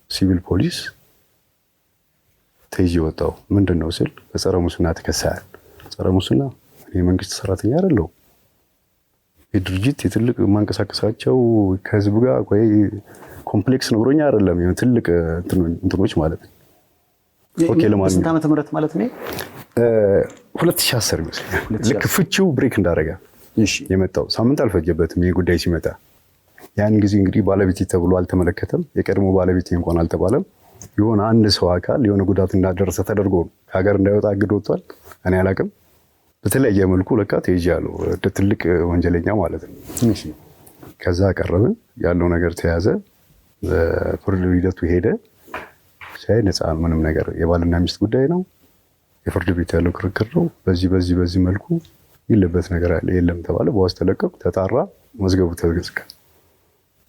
ሲቪል ፖሊስ ተይዤ ወጣሁ። ምንድን ነው ስል በጸረ ሙስና ተከሳያል። ጸረ ሙስና እኔ የመንግስት ሰራተኛ አይደለሁም። የድርጅት የትልቅ የማንቀሳቀሳቸው ከህዝብ ጋር ወይ ኮምፕሌክስ ኖሮኛ አይደለም። ትልቅ እንትኖች ማለት ነው። ኦኬ ለማለት ስንት ዓመተ ምህረት ማለት ነው? 2010 ይመስለኛል። ልክ ፍቺው ብሬክ እንዳደረገ የመጣው ሳምንት አልፈጀበትም ይሄ ጉዳይ ሲመጣ። ያን ጊዜ እንግዲህ ባለቤቴ ተብሎ አልተመለከተም። የቀድሞ ባለቤቴ እንኳን አልተባለም። የሆነ አንድ ሰው አካል የሆነ ጉዳት እንዳደረሰ ተደርጎ ነው ከሀገር እንዳይወጣ አግድ ወጥቷል። እኔ አላውቅም። በተለያየ መልኩ ለካ ተይዣለሁ። ትልቅ ወንጀለኛ ማለት ነው። ከዛ ቀረብን። ያለው ነገር ተያዘ። ፍርድ ሂደቱ ሄደ። ሳይ ነፃ ምንም ነገር የባልና ሚስት ጉዳይ ነው። የፍርድ ቤት ያለው ክርክር ነው። በዚህ መልኩ ይለበት ነገር አለ የለም ተባለ። በዋስ ተለቀቁ። ተጣራ። መዝገቡ ተዘጋ።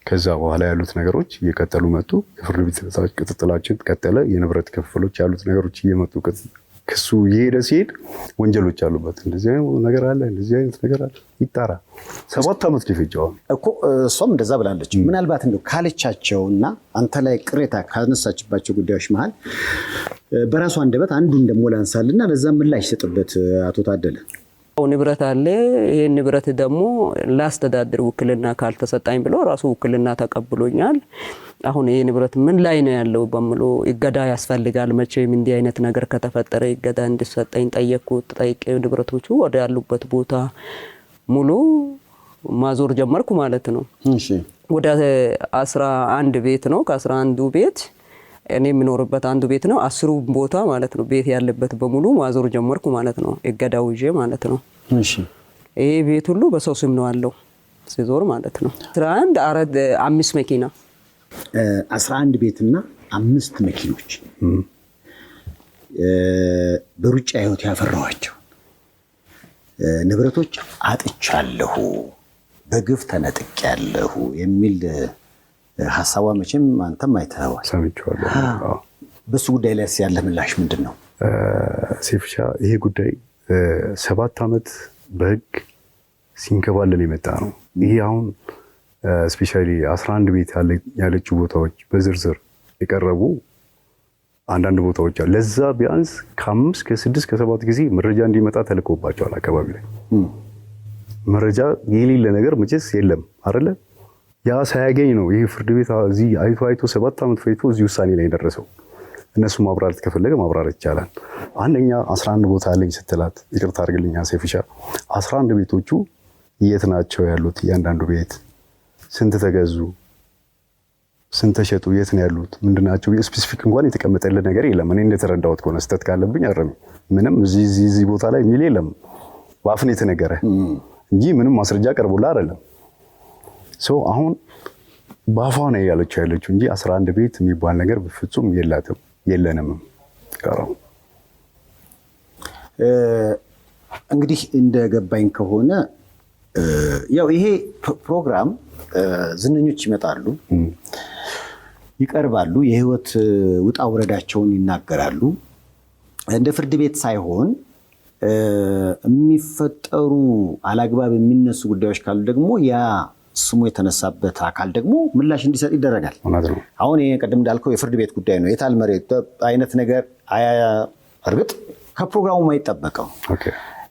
ከዛ በኋላ ያሉት ነገሮች እየቀጠሉ መጡ። የፍርድ ቤት ክትትላችን ቀጠለ። የንብረት ክፍሎች ያሉት ነገሮች እየመጡ ክሱ እየሄደ ሲሄድ ወንጀሎች አሉበት። እንደዚህ አይነት ነገር አለ፣ እንደዚህ አይነት ነገር አለ። ይጣራ። 7 ዓመት ሊፈጀው እኮ እሷም እንደዛ ብላለች። ምናልባት እንደው ካለቻቸውና አንተ ላይ ቅሬታ ካነሳችባቸው ጉዳዮች መሀል በራሷ አንደበት አንዱን ደግሞ ላንሳልና ለዛ ምላሽ ሰጥበት አቶ ታደለ። ንብረት አለ። ይሄን ንብረት ደግሞ ላስተዳድር ውክልና ካልተሰጣኝ ብሎ ራሱ ውክልና ተቀብሎኛል። አሁን ይሄ ንብረት ምን ላይ ነው ያለው በሚሉ ይገዳ ያስፈልጋል። መቼም እንዲህ አይነት ነገር ከተፈጠረ ይገዳ እንዲሰጠኝ ጠየቅኩት። ጠይቄ ንብረቶቹ ወደ ያሉበት ቦታ ሙሉ ማዞር ጀመርኩ ማለት ነው። ወደ 11 ቤት ነው። ከ11ዱ ቤት እኔ የምኖርበት አንዱ ቤት ነው። 10 ቦታ ማለት ነው ቤት ያለበት በሙሉ ማዞር ጀመርኩ ማለት ነው። እገዳው ይዤ ማለት ነው። ይሄ ቤት ሁሉ በሰው ስም ነው አለው ሲዞር ማለት ነው። 5 መኪና 11 ቤትና 5 መኪኖች በሩጫ ህይወት ያፈራኋቸው ንብረቶች አጥቻለሁ፣ በግፍ ተነጥቄያለሁ የሚል ሐሳቧ መቼም አንተም አይተኸዋል። ሰምቼዋለሁ። በሱ ጉዳይ ላይ ያለ ምላሽ ምንድን ነው? ሴፍሻ ይሄ ጉዳይ 7 ዓመት በህግ ሲንከባለል የመጣ ነው። ይሄ አሁን ስፔሻሊ 11 ቤት ያለችው ቦታዎች በዝርዝር የቀረቡ አንዳንድ ቦታዎች አሉ። ለዛ ቢያንስ ከ5 ከ6 ከ7 ጊዜ መረጃ እንዲመጣ ተልኮባቸዋል። አካባቢ ላይ መረጃ የሌለ ነገር መቼስ የለም አይደለ? ያ ሳያገኝ ነው ይሄ ፍርድ ቤት እዚህ አይቶ 7 ዓመት ፈይቶ እዚህ ውሳኔ ላይ ደረሰው። እነሱ ማብራራት ከፈለገ ማብራራት ይቻላል። አንደኛ 11 ቦታ አለኝ ስትላት፣ ይቅርታ አድርግልኛ ሴፍሻ፣ 11 ቤቶቹ የት ናቸው ያሉት? እያንዳንዱ ቤት ስንት ተገዙ፣ ስንት ተሸጡ፣ የት ነው ያሉት፣ ምንድናቸው? ስፔሲፊክ እንኳን የተቀመጠልን ነገር የለም። እኔ እንደተረዳሁት ከሆነ ስህተት ካለብኝ አረም። ምንም እዚህ ቦታ ላይ የሚል የለም። በአፍን የተነገረ እንጂ ምንም ማስረጃ ቀርቦላ አይደለም። ሰው አሁን በአፏ ነው ያለችው እንጂ 11 ቤት የሚባል ነገር በፍጹም የላትም የለንም። እንግዲህ እንደገባኝ ከሆነ ያው ይሄ ፕሮግራም ዝነኞች ይመጣሉ፣ ይቀርባሉ፣ የህይወት ውጣ ውረዳቸውን ይናገራሉ። እንደ ፍርድ ቤት ሳይሆን የሚፈጠሩ አላግባብ የሚነሱ ጉዳዮች ካሉ ደግሞ ያ ስሙ የተነሳበት አካል ደግሞ ምላሽ እንዲሰጥ ይደረጋል። አሁን ይሄ ቅድም እንዳልከው የፍርድ ቤት ጉዳይ ነው። የታል መሬት አይነት ነገር እርግጥ ከፕሮግራሙ አይጠበቀው።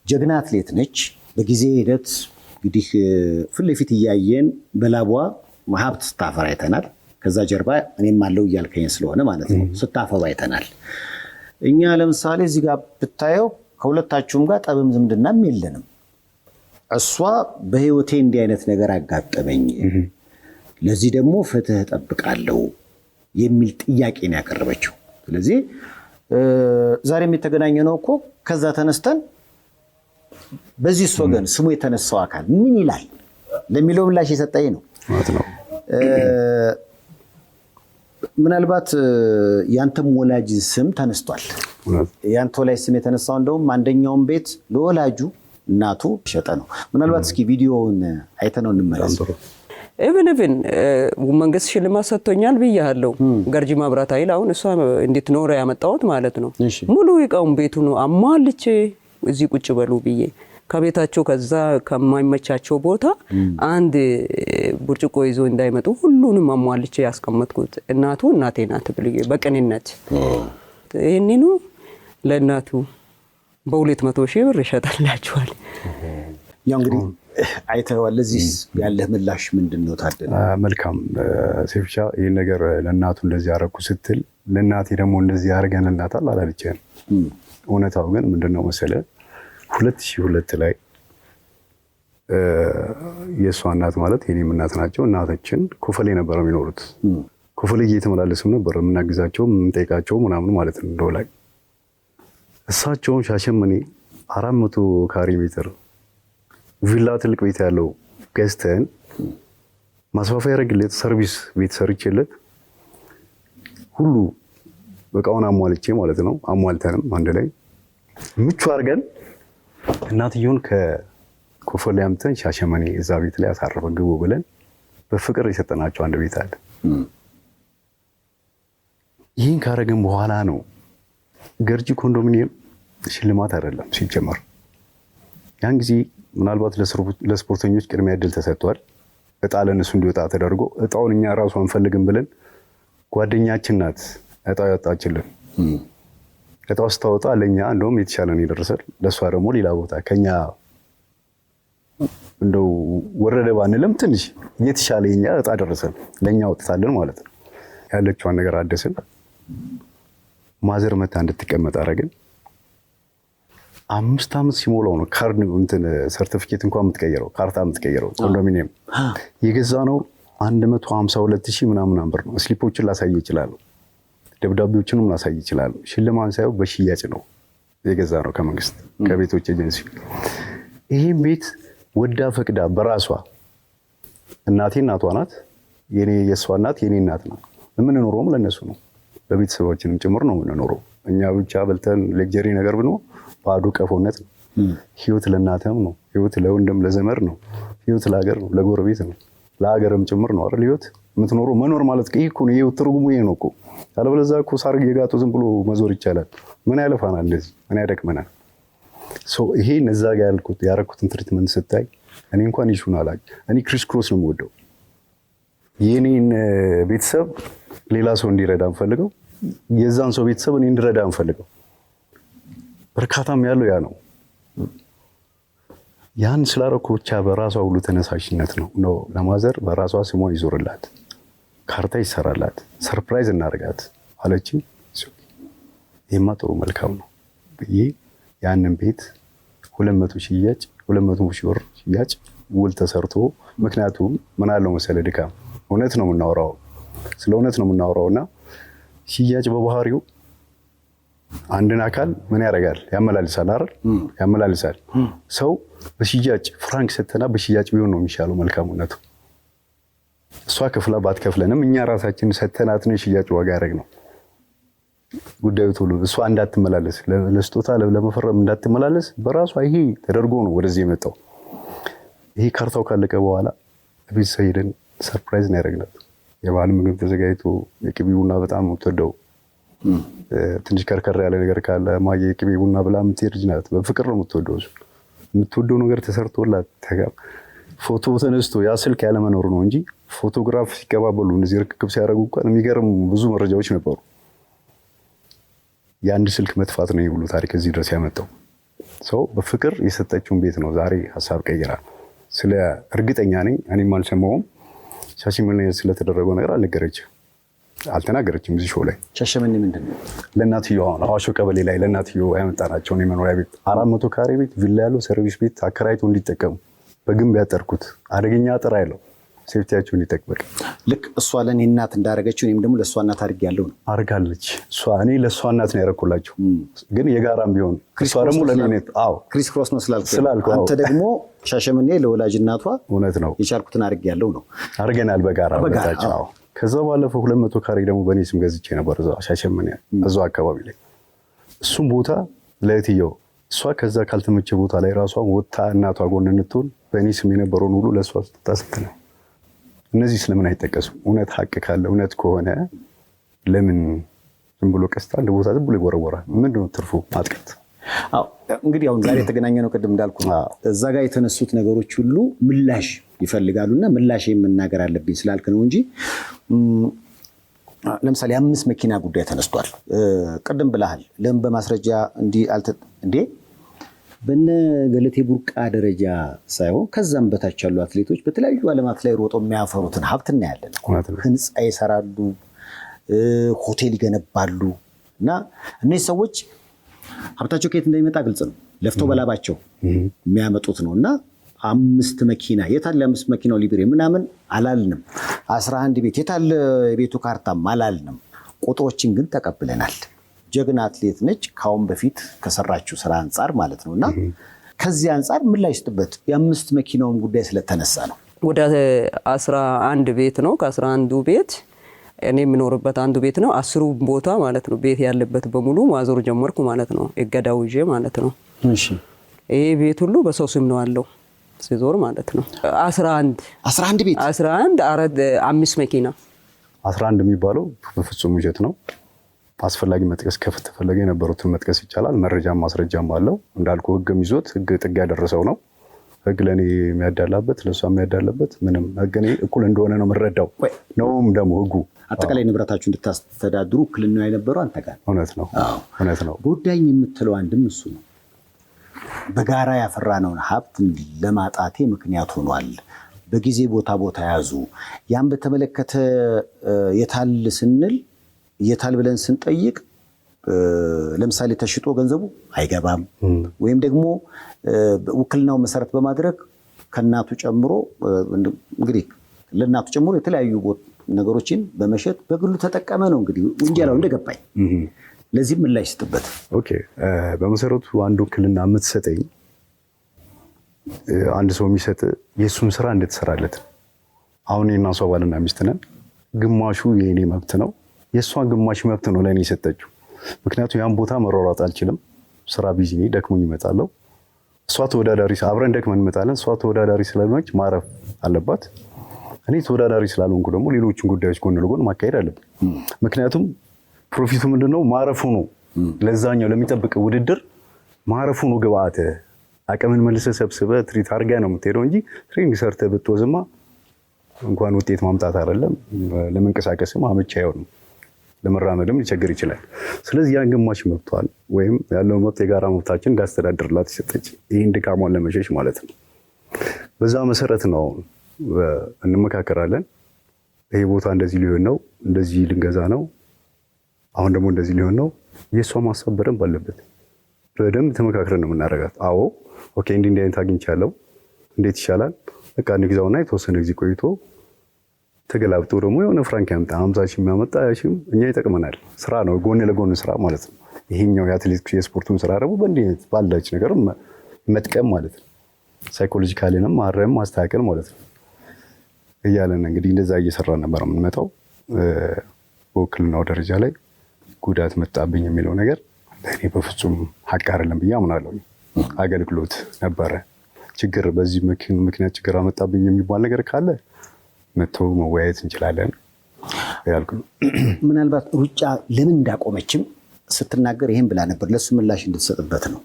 ጀግና አትሌት ነች። በጊዜ ሂደት እንግዲህ ፊት ለፊት እያየን በላቧ ሀብት ስታፈራ አይተናል። ከዛ ጀርባ እኔም አለው እያልከኝ ስለሆነ ማለት ነው ስታፈባ አይተናል። እኛ ለምሳሌ እዚህ ጋር ብታየው ከሁለታችሁም ጋር ጠብም ዝምድናም የለንም። እሷ በህይወቴ እንዲህ አይነት ነገር አጋጠመኝ፣ ለዚህ ደግሞ ፍትህ እጠብቃለሁ የሚል ጥያቄ ነው ያቀረበችው። ስለዚህ ዛሬም የተገናኘ ነው እኮ ከዛ ተነስተን በዚህ ወገን ስሙ የተነሳው አካል ምን ይላል ለሚለው ምላሽ የሰጠኝ ነው። ምናልባት ያንተም ወላጅ ስም ተነስቷል። ያንተ ወላጅ ስም የተነሳው እንደውም አንደኛውን ቤት ለወላጁ እናቱ ሸጠ ነው። ምናልባት እስኪ ቪዲዮውን አይተነው እንመለስ። ኢቭን መንግስት ሽልማት ሰጥቶኛል ብያለሁ። ገርጂ መብራት ኃይል አሁን እሷ እንድትኖር ያመጣሁት ማለት ነው። ሙሉ ይቃውን ቤቱ ነው አሟልቼ እዚህ ቁጭ በሉ ብዬ ከቤታቸው ከዛ ከማይመቻቸው ቦታ አንድ ብርጭቆ ይዞ እንዳይመጡ ሁሉንም አሟልቼ ያስቀመጥኩት እናቱ እናቴ ናት ብዬ በቅንነት ይሄንኑ ለእናቱ በ200,000 ብር ይሸጣላችኋል። ያው እንግዲህ አይተዋል። ለዚህ ያለህ ምላሽ ምንድነው ታደለ? መልካም ሴፍሻ ይሄን ነገር ለእናቱ እንደዚህ ያረኩ ስትል ለእናቴ ደግሞ እንደዚህ ያርገንላታል አላለችም። እውነታው ግን ምንድነው መሰለ 2002 ላይ የእሷ እናት ማለት የኔም እናት ናቸው። እናታችን ኮፈሌ ነበር የሚኖሩት። ኮፈሌ እየተመላለስም ነበር የምናግዛቸው የምንጠይቃቸው ምናምን ማለት ነው። እንደው ላይ እሳቸውን ሻሸመኔ 400 ካሬ ሜትር ቪላ ትልቅ ቤት ያለው ገዝተን ማስፋፋያ ያደረግለት ሰርቪስ ቤት ሰርቼለት ሁሉ በቃውን አሟልቼ ማለት ነው። አሟልተንም አንድ ላይ ምቹ አድርገን እናትየውን ከኮፈሌ አምጥተን ሻሸመኔ እዛ ቤት ላይ አሳረፈን ግቡ ብለን በፍቅር የሰጠናቸው አንድ ቤት አለ። ይህን ካረግን በኋላ ነው ገርጂ ኮንዶሚኒየም ሽልማት አይደለም ሲጀመር። ያን ጊዜ ምናልባት ለስፖርተኞች ቅድሚያ እድል ተሰጥቷል። እጣ ለነሱ እንዲወጣ ተደርጎ እጣውን እኛ ራሱ አንፈልግም ብለን ጓደኛችን ናት እጣ ያወጣችልን። እጣው ስታወጣ ለኛ እንደውም የተሻለ ነው የደረሰል። ለሷ ደግሞ ሌላ ቦታ ከኛ እንደው ወረደ ባንልም ትንሽ የተሻለ የኛ እጣ ደረሰል። ለኛ ወጥታለን ማለት ነው። ያለችዋን ነገር አደስን። ማዘር መታ እንድትቀመጥ አረግን። 5 ዓመት ሲሞላው ነው ካርድ እንትን ሰርቲፊኬት እንኳን የምትቀየረው ካርታ የምትቀየረው። ኮንዶሚኒየም የገዛ ነው 152,000 ምናምን ብር ነው። ስሊፖችን ላሳይ ይችላል፣ ደብዳቤዎችንም ላሳይ ይችላል። ሽልማት ሳይሆን በሽያጭ ነው የገዛ ነው ከመንግስት ከቤቶች ኤጀንሲ። ይሄን ቤት ወዳ ፈቅዳ በራሷ እናቴ እናቷ ናት፣ የኔ የሷ እናት የኔ እናት ናት። የምንኖረውም ለነሱ ነው፣ ለቤተሰባችንም ጭምር ነው የምንኖረው። እኛ ብቻ በልተን ሌክጀሪ ነገር ብንሆን ባዶ ቀፎነት ነው። ህይወት ለእናተም ነው፣ ህይወት ለወንድም ለዘመር ነው፣ ህይወት ለሀገር ነው፣ ለጎረቤት ነው፣ ለሀገርም ጭምር ነው አይደል? ህይወት የምትኖረው መኖር ማለት ይሄ እኮ ነው። ይሄ ትርጉሙ ይሄ ነው እኮ። አለበለዚያ እኮ ሳር እየጋጡ ዝም ብሎ መዞር ይቻላል። ምን ያለፋናል? እንደዚህ ምን ያደክመናል? ይሄ እነዛ ጋር ያልኩት ያረኩትን ትሪትመንት ስታይ እኔ እንኳን ይሹን አላቅ። እኔ ክሪስ ክሮስ ነው የምወደው። የኔን ቤተሰብ ሌላ ሰው እንዲረዳ እንፈልገው፣ የዛን ሰው ቤተሰብ እኔ እንድረዳ እንፈልገው። በርካታም ያለው ያ ነው። ያን ስላረኩ ብቻ በራሷ ሁሉ ተነሳሽነት ነው ለማዘር በራሷ ስሟ ይዞርላት፣ ካርታ ይሰራላት፣ ሰርፕራይዝ እናርጋት አለችኝ። ይሄማ ጥሩ መልካም ነው ብዬ ያንን ቤት 200 ሽያጭ 200,000 ብር ሽያጭ ውል ተሰርቶ። ምክንያቱም ምን አለው መሰለ ድካም እውነት ነው የምናወራው፣ ስለ እውነት ነው የምናወራውና ሽያጭ በባህሪው አንድን አካል ምን ያደርጋል? ያመላልሳል አይደል? ያመላልሳል። ሰው በሽያጭ ፍራንክ ሰተና በሽያጭ ቢሆን ነው የሚሻለው መልካምነቱ። እሷ ከፍላ ባትከፍለንም እኛ ራሳችን ሰተናት ነው ሽያጭ ዋጋ ያደረግነው። ጉዳዩ ቶሎ እሷ እንዳትመላለስ ለስጦታ ለመፈረም እንዳትመላለስ በራሷ ይሄ ተደርጎ ነው ወደዚህ የመጣው። ይሄ ካርታው ካለቀ በኋላ ቤት ሄደን ሰርፕራይዝ ነው ያደረግናት። የባህል ምግብ ተዘጋጅቶ የቅቤ ቡና በጣም የምትወደው ትንሽ ከርከር ያለ ነገር ካለ ማየ የቅቤ ቡና ብላ የምትሄድ ልጅ ናት። በፍቅር ነው የምትወደው። የምትወደው ነገር ተሰርቶላት ፎቶ ተነስቶ ያ ስልክ ያለመኖሩ ነው እንጂ ፎቶግራፍ ሲቀባበሉ እነዚህ ርክክብ ሲያደርጉ እንኳን የሚገርም ብዙ መረጃዎች ነበሩ። የአንድ ስልክ መጥፋት ነው የብሉ ታሪክ እዚህ ድረስ ያመጣው። ሰው በፍቅር የሰጠችውን ቤት ነው ዛሬ ሀሳብ ቀይራ ስለ እርግጠኛ ነኝ እኔም አልሰማሁም ሻሸመኔ ስለተደረገው ነገር አልተናገረችም። እዚህ ሾው ላይ ሻሸመኔ ምንድን ነው ለእናትየው አሁን አዋሾ ቀበሌ ላይ ለእናትየው ያመጣናቸውን የመኖሪያ ቤት 400 ካሬ ቤት ቪላ ያለው ሰርቪስ ቤት አከራይቶ እንዲጠቀሙ በግንብ ያጠርኩት አደገኛ አጥር ያለው ሴፍቲያቸው እንዲጠቅበቅ ልክ እሷ ለእኔ እናት እንዳደረገችው እኔም ደግሞ ለእሷ እናት አድርግ ያለው ነው አድርጋለች። እኔ ለእሷ እናት ነው ያደረኩላቸው፣ ግን የጋራም ቢሆን እሷ ደግሞ ለእኔ ክሪስ ክሮስ ነው ስላልኩ አንተ ደግሞ ሻሸመኔ ለወላጅ እናቷ እውነት ነው የቻልኩትን አድርግ ያለው ነው አድርገናል በጋራ በጋራ። ከዛ ባለፈው 200 ካሬ ደግሞ በእኔ ስም ገዝቼ ነበር እዛው ሻሸመኔ እዛው አካባቢ ላይ እሱም ቦታ ለእህትየው እሷ ከዛ ካልተመቸ ቦታ ላይ ራሷ ወጥታ እናቷ ጎን እንድትሆን በእኔ ስም የነበረውን ሁሉ ለእሷ ስታስት ነው። እነዚህ ስለምን አይጠቀሱም? እውነት ሀቅ ካለ እውነት ከሆነ ለምን ዝም ብሎ ቀስታ አንድ ቦታ ዝም ብሎ ይወረወራል? ምንድን ነው ትርፉ? ማጥቀት። እንግዲህ አሁን ዛሬ የተገናኘ ነው ቅድም እንዳልኩ እዛ ጋር የተነሱት ነገሮች ሁሉ ምላሽ ይፈልጋሉና ምላሽ የምናገር አለብኝ ስላልክ ነው እንጂ ለምሳሌ 5 መኪና ጉዳይ ተነስቷል። ቅድም ብለሃል። ለምን በማስረጃ እንዴ በነ ገለቴ ቡርቃ ደረጃ ሳይሆን ከዛም በታች ያሉ አትሌቶች በተለያዩ ዓለማት ላይ ሮጦ የሚያፈሩትን ሀብት እናያለን። ህንፃ ይሰራሉ፣ ሆቴል ይገነባሉ። እና እነዚህ ሰዎች ሀብታቸው ከየት እንደሚመጣ ግልጽ ነው። ለፍተው በላባቸው የሚያመጡት ነው። እና 5 መኪና የታለ 5 መኪናው ሊብሬ ምናምን አላልንም። 11 ቤት የታለ የቤቱ ካርታም አላልንም። ቁጥሮችን ግን ተቀብለናል። ጀግና አትሌት ነች ካሁን በፊት ከሰራችው ስራ አንጻር ማለት ነው። እና ከዚህ አንጻር ምን ላይ ስጥበት የ5 መኪናውም ጉዳይ ስለተነሳ ነው። ወደ 11 ቤት ነው። ከ11ዱ ቤት እኔ የምኖርበት አንዱ ቤት ነው። 10 ቦታ ማለት ነው ቤት ያለበት በሙሉ ማዞር ጀመርኩ ማለት ነው። እገዳው ይዤ ማለት ነው። እሺ ይሄ ቤት ሁሉ በሰው ስም ነው አለው ሲዞር ማለት ነው። 11 ቤት 5 መኪና 11 የሚባለው በፍጹም ውሸት ነው። አስፈላጊ መጥቀስ ከተፈለገ የነበሩትን መጥቀስ ይቻላል። መረጃም ማስረጃም አለው። እንዳልኩ ህግም ይዞት ህግ ጥግ ያደረሰው ነው። ህግ ለኔ የሚያዳላበት ለሷ የሚያዳላበት ምንም ህግ እኔ እኩል እንደሆነ ነው የምረዳው። ነውም ደግሞ ህጉ አጠቃላይ ንብረታችሁ እንድታስተዳድሩ እኩልና የነበረው አንተ ጋር እውነት ነው። ጉዳይ የምትለው አንድም እሱ ነው። በጋራ ያፈራነውን ሀብት ለማጣቴ ምክንያት ሆኗል። በጊዜ ቦታ ያዙ። ያን በተመለከተ የታል ስንል የታል ብለን ስንጠይቅ ለምሳሌ ተሽጦ ገንዘቡ አይገባም ወይም ደግሞ ውክልናው መሰረት በማድረግ ከእናቱ ጨምሮ እንግዲህ ለእናቱ ጨምሮ የተለያዩ ነገሮችን በመሸጥ በግሉ ተጠቀመ ነው እንግዲህ ወንጀላው እንደገባኝ። ለዚህ ምን ላይ ስጥበት? ኦኬ በመሰረቱ አንድ ውክልና የምትሰጠኝ አንድ ሰው የሚሰጥ የእሱን ስራ እንድትሰራለት። አሁን የእና እሷ ባልና ሚስት ነን። ግማሹ የእኔ መብት ነው፣ የእሷን ግማሽ መብት ነው ለእኔ የሰጠችው። ምክንያቱም ያን ቦታ መሯሯጥ አልችልም። ስራ ቢዚ ነኝ፣ ደክሞኝ እመጣለሁ። እሷ ተወዳዳሪ አብረን ደክመን እንመጣለን። እሷ ተወዳዳሪ ስለሆነች ማረፍ አለባት። እኔ ተወዳዳሪ ስላልሆንኩ ደግሞ ሌሎችን ጉዳዮች ጎን ለጎን ማካሄድ አለብን። ምክንያቱም ፕሮፊቱ ምንድነው? ማረፉ ነው። ለዛኛው ለሚጠብቅ ውድድር ማረፉ ነው ግብአት። አቅምን መልሰህ ሰብስበህ ትሪት አድርገህ ነው የምትሄደው እንጂ ትሬኒንግ ሰርተህ ብትወዝማ እንኳን ውጤት ማምጣት አይደለም ለመንቀሳቀስም አመቺ አይሆንም። ለመራመድም ሊቸግር ይችላል። ስለዚህ ያን ግማሽ መብቷል ወይም ያለው መብት የጋራ መብታችን እንዳስተዳድርላት ሰጠች። ይህን ድካሟን ለመሸሽ ማለት ነው። በዛ መሰረት ነው እንመካከራለን። ይሄ ቦታ እንደዚህ ሊሆን ነው፣ እንደዚህ ልንገዛ ነው፣ አሁን ደግሞ እንደዚህ ሊሆን ነው። የእሷ ማሰብ በደንብ አለበት። በደንብ ተመካክረን ነው የምናደርጋት። አዎ ኦኬ፣ እንዲህ አይነት አግኝቻለሁ፣ እንዴት ይሻላል? በቃ እንግዛውና የተወሰነ ጊዜ ቆይቶ ተገላብጦ ደግሞ የሆነ ፍራንክ ያምጣ 50 ሺህ የሚያመጣ ያሽም እኛ ይጠቅመናል። ስራ ነው፣ ጎን ለጎን ስራ ማለት ነው። ይሄኛው የአትሌቲክስ የስፖርቱን ስራ ደግሞ በእንዲህ አይነት ባላች ነገር መጥቀም ማለት ነው። ሳይኮሎጂካሊንም ማረም ማስተካከል ማለት ነው። እያለን እንግዲህ እንደዛ እየሰራን ነበር የምንመጣው። በውክልናው ደረጃ ላይ ጉዳት መጣብኝ የሚለው ነገር እኔ በፍጹም ሀቅ አይደለም ብዬ አምናለሁ። አገልግሎት ነበረ። ችግር በዚህ ምክንያት ችግር አመጣብኝ የሚባል ነገር ካለ መጥቶ መወያየት እንችላለን ያልኩ። ምናልባት ሩጫ ለምን እንዳቆመችም ስትናገር ይሄን ብላ ነበር። ለሱ ምላሽ እንድትሰጥበት ነው።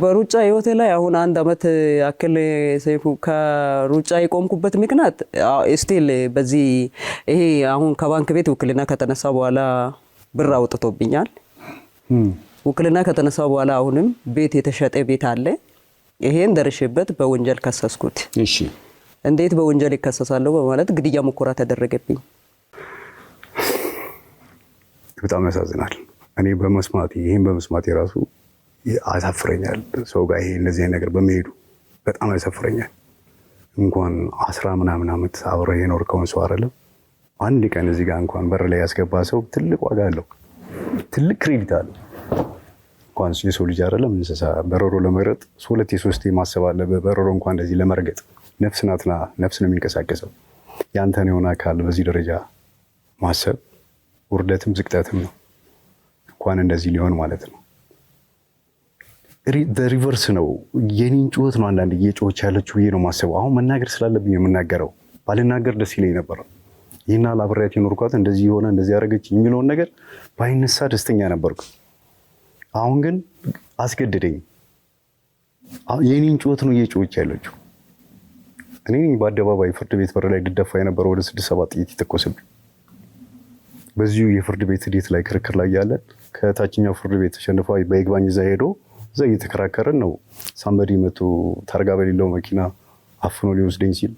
በሩጫ ህይወቴ ላይ አሁን 1 ዓመት ያክል ሰይፉ ከሩጫ የቆምኩበት ምክንያት ስቲል በዚህ ይሄ አሁን ከባንክ ቤት ውክልና ከተነሳ በኋላ ብር አውጥቶብኛል። ውክልና ከተነሳ በኋላ አሁንም ቤት የተሸጠ ቤት አለ። ይሄን ደርሼበት በወንጀል ከሰስኩት። እሺ እንዴት በወንጀል ይከሰሳለሁ በማለት ግድያ ሙከራ ተደረገብኝ። በጣም ያሳዝናል። እኔ ይሄን በመስማት የራሱ አሳፍረኛል። ሰው ጋር ይሄ እንደዚህ ነገር በመሄዱ በጣም ያሳፍረኛል። እንኳን 10 ምናምን ዓመት አብረህ የኖርከውን ሰው አይደለም አንድ ቀን እዚህ ጋር እንኳን በር ላይ ያስገባ ሰው ትልቅ ዋጋ አለው፣ ትልቅ ክሬዲት አለው። እንኳን የሰው ልጅ አይደለም እንስሳ በረሮ ለመረጥ 2-3 ማሰብ አለበት። በረሮ እንኳን እንደዚህ ለመርገጥ ነፍስ ናትና ነፍስ ነው የሚንቀሳቀሰው። ያንተን የሆነ አካል በዚህ ደረጃ ማሰብ ውርደትም ዝቅጠትም ነው። እንኳን እንደዚህ ሊሆን ማለት ነው። ሪቨርስ ነው። የኔን ጩኸት ነው አንዳንድ እየጮኸች ያለችው ብዬ ነው ማሰበው። አሁን መናገር ስላለብኝ የምናገረው። ባልናገር ደስ ይለኝ ነበር። ይህና ላብሬያት የኖርኳት እንደዚህ የሆነ እንደዚህ ያደረገች የሚለውን ነገር ባይነሳ ደስተኛ ነበርኩ። አሁን ግን አስገደደኝ። የኔን ጩኸት ነው እየጮኸች ያለችው። እኔ በአደባባይ ፍርድ ቤት በር ላይ ድደፋ የነበረው ወደ 6-7 ጥይት የተኮሰብኝ። በዚሁ የፍርድ ቤት ሂደት ላይ ክርክር ላይ ያለን ከታችኛው ፍርድ ቤት ተሸንፋ በይግባኝ እዛ ሄዶ እዛ እየተከራከረን ነው። ሳምበዲ መቶ ታርጋ በሌለው መኪና አፍኖ ሊወስደኝ ሲል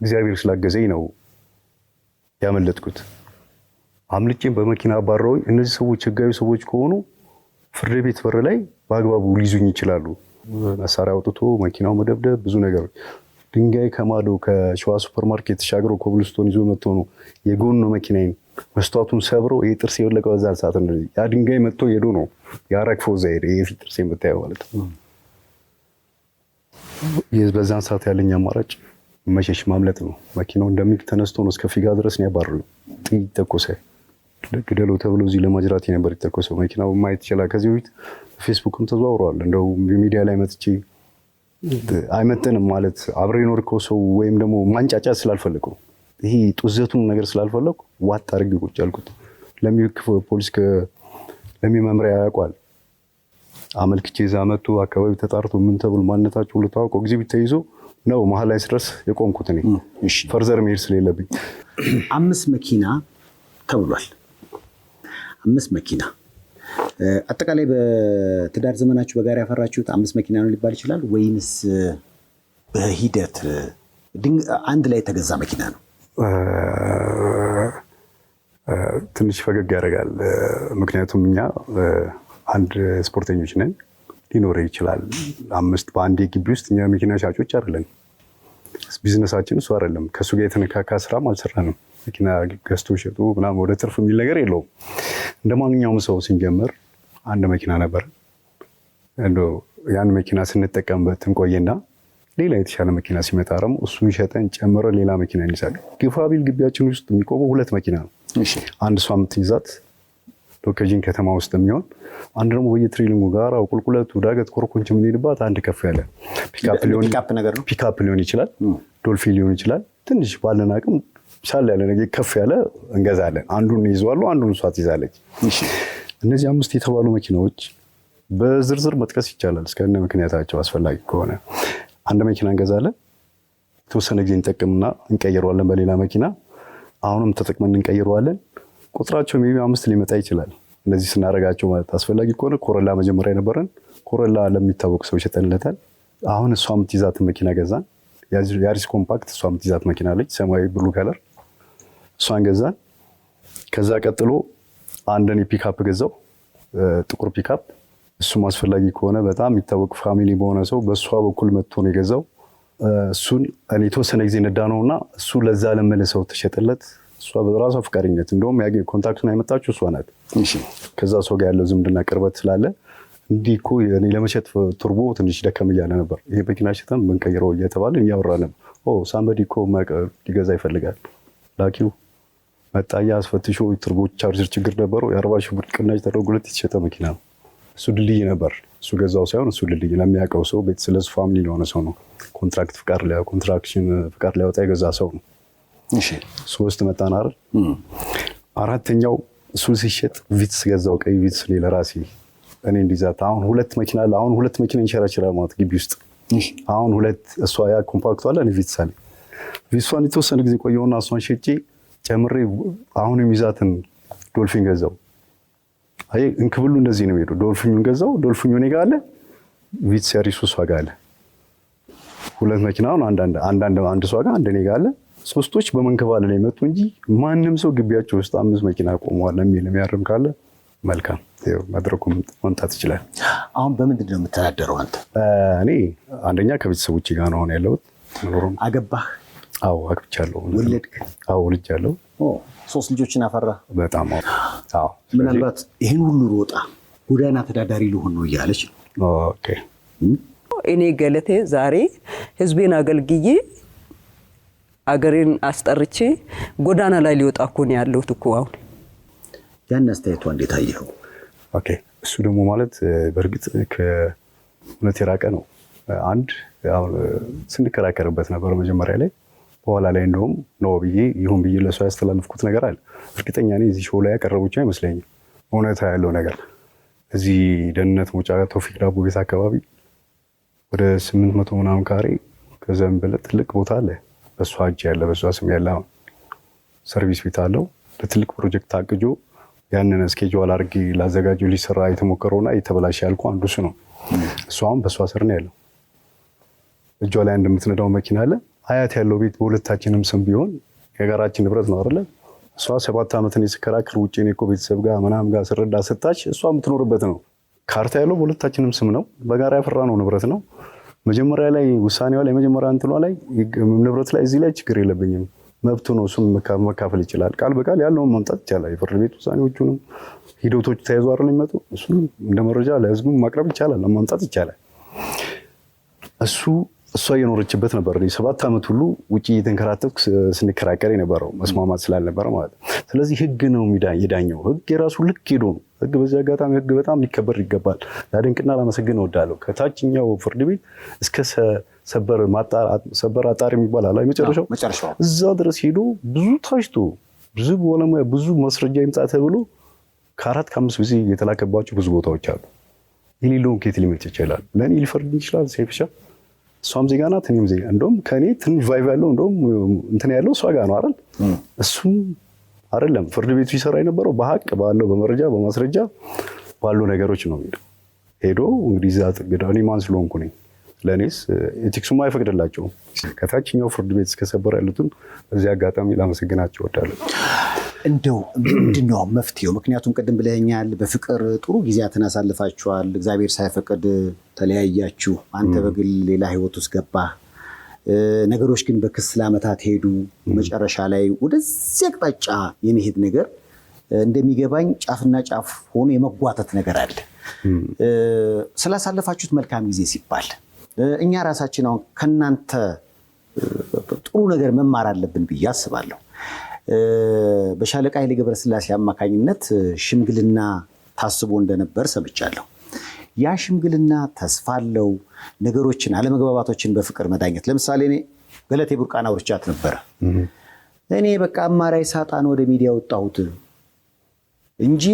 እግዚአብሔር ስላገዘኝ ነው ያመለጥኩት። አምልጬም በመኪና አባረውኝ። እነዚህ ሰዎች ህጋዊ ሰዎች ከሆኑ ፍርድ ቤት በር ላይ በአግባቡ ሊይዙኝ ይችላሉ። መሳሪያ አውጥቶ መኪናው መደብደብ፣ ብዙ ነገሮች። ድንጋይ ከማዶ ከሸዋ ሱፐርማርኬት ተሻግሮ ኮብልስቶን ይዞ መጥቶ ነው የጎን መኪናዬን መስታወቱን ሰብሮ የጥርስ የወለቀው በዛ ሰዓት ነው። ያ ድንጋይ መጥቶ ሄዶ ነው ያረግፈው እዛ ሄደ። የፊት ጥርስ የምታየው ማለት ነው። በዛን ሰዓት ያለኝ አማራጭ መሸሽ ማምለጥ ነው። መኪናው እንደሚል ተነስቶ ነው እስከ ፊጋ ድረስ ነው ያባረሩ። ጥይት ተኮሰ። ግደለው ተብሎ እዚህ ለማጅራት ነበር የተኮሰው። መኪናው ማየት ይችላል። ከዚህ በፊት ፌስቡክም ተዘዋውሯል። እንደው ሚዲያ ላይ መጥቼ አይመጥንም ማለት አብሬ የኖርከው ሰው ወይም ደግሞ ማንጫጫት ስላልፈለኩ ይሄ ጡዘቱን ነገር ስላልፈለኩ ዋጥ አድርጌ ቁጭ ያልኩት። ፖሊስ ለሚመምሪያ ያውቋል። አመልክቼ እዛ መጥቶ አካባቢ ተጣርቶ ምን ተብሎ ማንነታቸው ሁሉ ታውቆ ኤግዚቢት ተይዞ ነው መሀል ላይ ስድረስ የቆምኩት እኔ። ፈርዘር መሄድ ስለሌለብኝ 5 መኪና ተብሏል። 5 መኪና አጠቃላይ በትዳር ዘመናችሁ በጋራ ያፈራችሁት 5 መኪና ነው ሊባል ይችላል ወይንስ በሂደት አንድ ላይ የተገዛ መኪና ነው? ትንሽ ፈገግ ያደርጋል። ምክንያቱም እኛ አንድ ስፖርተኞች ነን። ሊኖር ይችላል 5 በአንድ ግቢ ውስጥ እኛ መኪና ሻጮች አይደለም። ቢዝነሳችን እሱ አይደለም። ከሱ ጋር የተነካካ ስራም አልሰራንም። መኪና ገዝቶ ሸጡ ምናምን ወደ ትርፍ የሚል ነገር የለውም። እንደ ማንኛውም ሰው ስንጀምር አንድ መኪና ነበር። እንደው ያን መኪና ስንጠቀምበት እንቆየና ሌላ የተሻለ መኪና ሲመጣ ደግሞ እሱን ሸጠን ጨምረ ሌላ መኪና እንይዛለን። ግፋ ቢል ግቢያችን ውስጥ የሚቆመው 2 መኪና ነው። አንድ እሷ የምትይዛት ሎኬሽን ከተማ ውስጥ የሚሆን፣ አንድ ደግሞ በየትሬሊንጉ ጋር ቁልቁለቱ ዳገት ኮርኮንች የምንሄድባት አንድ ከፍ ያለ ፒካፕ ሊሆን ይችላል፣ ዶልፊን ሊሆን ይችላል። ትንሽ ባለን አቅም ሻል ያለ ነገር ከፍ ያለ እንገዛለን። አንዱን ይዘዋለሁ፣ አንዱን እሷ ትይዛለች። እነዚህ 5 የተባሉ መኪናዎች በዝርዝር መጥቀስ ይቻላል እስከነ ምክንያታቸው አስፈላጊ ከሆነ። አንድ መኪና እንገዛለን፣ የተወሰነ ጊዜ እንጠቅምና እንቀይረዋለን በሌላ መኪና፣ አሁንም ተጠቅመን እንቀይረዋለን። ቁጥራቸው ሜቢ 5 ሊመጣ ይችላል። እንደዚህ ስናደርጋቸው ማለት አስፈላጊ ከሆነ ኮረላ መጀመሪያ የነበረን ኮረላ ለሚታወቅ ሰው ሸጠንለታል። አሁን እሷ የምትይዛትን መኪና ገዛን። ያሪስ ኮምፓክት እሷ የምትይዛት መኪና አለች፣ ሰማያዊ ብሉ ከለር፣ እሷን ገዛን። ከዛ ቀጥሎ አንድን ፒካፕ ገዛው፣ ጥቁር ፒካፕ። እሱም አስፈላጊ ከሆነ በጣም የሚታወቅ ፋሚሊ በሆነ ሰው በእሷ በኩል መጥቶ ነው የገዛው። እሱን እኔ የተወሰነ ጊዜ ነዳ ነውና እሱ ለዛ ለመለሰው ተሸጠለት። እሷ በራሷ ፈቃደኝነት እንደውም ኮንታክቱን ያመጣችው እሷ ናት። ከዛ ሰው ጋር ያለው ዝምድና ቅርበት ስላለ እንዲህ እኮ እኔ ለመሸጥ ቱርቦ ትንሽ ደከም እያለ ነበር። ይሄ መኪና ሽጠን ብንቀይረው እየተባለ እያወራ ነበር። ሳምበዲ እኮ ሊገዛ ይፈልጋል። ላኪው መጣያ አስፈትሾ ቱርቦ ቻርጀር ችግር ነበረው። የ40 ሺህ ብር ቅናሽ ተደርጎለት የተሸጠ መኪና ነው። እሱ ድልድይ ነበር። እሱ ገዛው ሳይሆን እሱ ድልድይ ለሚያውቀው ሰው ቤት ስለሱ ፋሚሊ ለሆነ ሰው ነው። ኮንትራክሽን ፍቃድ ሊያወጣ የገዛ ሰው ነው። እሺ 3 መጣን አይደል? አራተኛው እሱ ሲሸጥ ቪትስ ገዛው፣ ቀይ ቪትስ እኔ ለራሴ እኔ እንዲዛት አሁን 2 መኪና አለ። አሁን 2 መኪና ይንሸራሸራል ማለት ግቢ ውስጥ አሁን 2 እሷ ያ ኮምፓክቱ አለ፣ እኔ ቪትስ አለ። ቪትሷን የተወሰነ ጊዜ ቆየውና እሷን ሸጬ ጨምሬ አሁን የሚዛትን ዶልፊን ገዛው። አይ እንክብሉ እንደዚህ ነው የሚሄደው። ዶልፊኑን ገዛው። ዶልፊኑ እኔ ጋር አለ፣ ቪትስ ያሪሱ እሷ ጋር አለ። 2 መኪናውን አንድ እሷ ጋር አንድ እኔ ጋር አለ። 3ቶች በመንከባለል ላይ መጡ እንጂ ማንም ሰው ግቢያቸው ውስጥ 5 መኪና ቆመዋል የሚል የሚያርም ካለ መልካም መድረኩ መምጣት ይችላል። አሁን በምንድን ነው የምተዳደረው አንተ? እኔ አንደኛ ከቤተሰቦቼ ጋር ነው አሁን ያለሁት። መኖሩም አገባህ? አዎ አግብቻለሁ። ወለድክ? አዎ ወልጃለሁ። 3 ልጆችን አፈራ? በጣም አዎ። ምናልባት ይህን ሁሉ ሮጣ ጎዳና ተዳዳሪ ልሆን ነው እያለች ነው። ኦኬ እኔ ገለቴ ዛሬ ህዝቤን አገልግዬ አገሬን አስጠርቼ ጎዳና ላይ ሊወጣ እኮ ነው ያለሁት እኮ አሁን። ያን አስተያየቷ እንዴት አየኸው? ኦኬ እሱ ደግሞ ማለት በእርግጥ ከእውነት የራቀ ነው። አንድ ስንከራከርበት ነበር መጀመሪያ ላይ። በኋላ ላይ እንደውም ነው ብዬ ይሁን ብዬ ለሷ ያስተላልፍኩት ነገር አለ። እርግጠኛ ነኝ እዚህ ሾው ላይ ያቀረቡት አይመስለኝም። እውነታ ያለው ነገር እዚህ ደህንነት መውጫ ቶፊቅ ዳቦ ቤት አካባቢ ወደ 800 ምናምን ካሬ ከዛም በላይ ትልቅ ቦታ አለ። በሷ እጅ ያለ በሷ ስም ያለ ሰርቪስ ቤት አለው። ለትልቅ ፕሮጀክት ታቅጆ ያንን ስኬጁል አድርጌ ላዘጋጀው ሊሰራ የተሞከረውና የተበላሸ ያልኩ አንዱ እሱ ነው። እሱ አሁን በሷ ስር ነው ያለው። እጇ ላይ እንደምትነዳው መኪና አለ። አያት ያለው ቤት በሁለታችንም ስም ቢሆን የጋራችን ንብረት ነው አይደለ? እሷ 7 ዓመት እኔ ስከራከር ውጪ እኔ እኮ ቤተሰብ ጋር ምናምን ጋር ስረዳ ስታች እሷ የምትኖርበት ነው። ካርታ ያለው በሁለታችንም ስም ነው። በጋራ ያፈራ ነው ንብረት ነው። መጀመሪያ ላይ ውሳኔዋ ላይ መጀመሪያ እንትኗ ላይ ንብረት ላይ እዚህ ላይ ችግር የለብኝም መብቱ ነው። እሱም መካፈል ይችላል። ቃል በቃል ያለውን ማምጣት ይቻላል። የፍርድ ቤት ውሳኔዎቹንም ሂደቶች ተያይዞ አይደል የሚመጡ እሱም እንደ መረጃ ለህዝቡ ማቅረብ ይቻላል፣ ማምጣት ይቻላል። እሷ እየኖረችበት ነበር። 7 ዓመት ሁሉ ውጪ እየተንከራተትኩ ስንከራከር የነበረው መስማማት ስላልነበረ ማለት ነው። ስለዚህ ህግ ነው የዳኘው። ህግ የራሱ ልክ ሄዶ ነው። ህግ በዚህ አጋጣሚ ህግ በጣም ሊከበር ይገባል። ላደንቅና ላመሰግን እወዳለሁ። ከታችኛው ፍርድ ቤት እስከ ሰበር አጣሪ የሚባል አለ መጨረሻው እዛ ድረስ ሄዶ ብዙ ታጭቶ ብዙ ባለሙያ ብዙ ማስረጃ ይምጣ ተብሎ ከ4 ከ5 ጊዜ የተላከባቸው ብዙ ቦታዎች አሉ። የሌለውን ከየት ሊመጭ ይችላል? ለእኔ ሊፈርድ ይችላል ሴፍሻ። እሷም ዜጋ ናት፣ እኔም ዜጋ። እንደውም ከእኔ ትንሽ ቫይቭ ያለው እንደውም እንትን ያለው እሷ ጋር ነው አይደል? እሱም አይደለም ፍርድ ቤቱ ይሰራ የነበረው በሀቅ ባለው በመረጃ በማስረጃ ባሉ ነገሮች ነው ሄዶ እንግዲህ እዛ ጥግዳ እኔ ማን ስለሆንኩ ነኝ? ለእኔስ ኤቲክሱም አይፈቅድላቸውም። ከታችኛው ፍርድ ቤት እስከሰበር ያሉትን በዚህ አጋጣሚ ላመሰግናቸው እወዳለሁ። እንደው ምንድን ነው መፍትሄው? ምክንያቱም ቅድም ብለኸኛል፣ በፍቅር ጥሩ ጊዜያትን አሳልፋችኋል። እግዚአብሔር ሳይፈቅድ ተለያያችሁ። አንተ በግል ሌላ ህይወት ውስጥ ገባህ። ነገሮች ግን በክስ ለዓመታት ሄዱ። መጨረሻ ላይ ወደዚህ አቅጣጫ የመሄድ ነገር እንደሚገባኝ ጫፍና ጫፍ ሆኖ የመጓተት ነገር አለ። ስላሳለፋችሁት መልካም ጊዜ ሲባል እኛ ራሳችን አሁን ከእናንተ ጥሩ ነገር መማር አለብን ብዬ አስባለሁ። በሻለቃ ኃይሌ ገብረስላሴ አማካኝነት ሽምግልና ታስቦ እንደነበር ሰምቻለሁ። ያ ሽምግልና ተስፋ አለው። ነገሮችን አለመግባባቶችን በፍቅር መዳኘት። ለምሳሌ እኔ ገለቴ ቡርቃን አውርቻት ነበረ። እኔ በቃ አማራጭ ሳጣ ነው ወደ ሚዲያ ወጣሁት እንጂ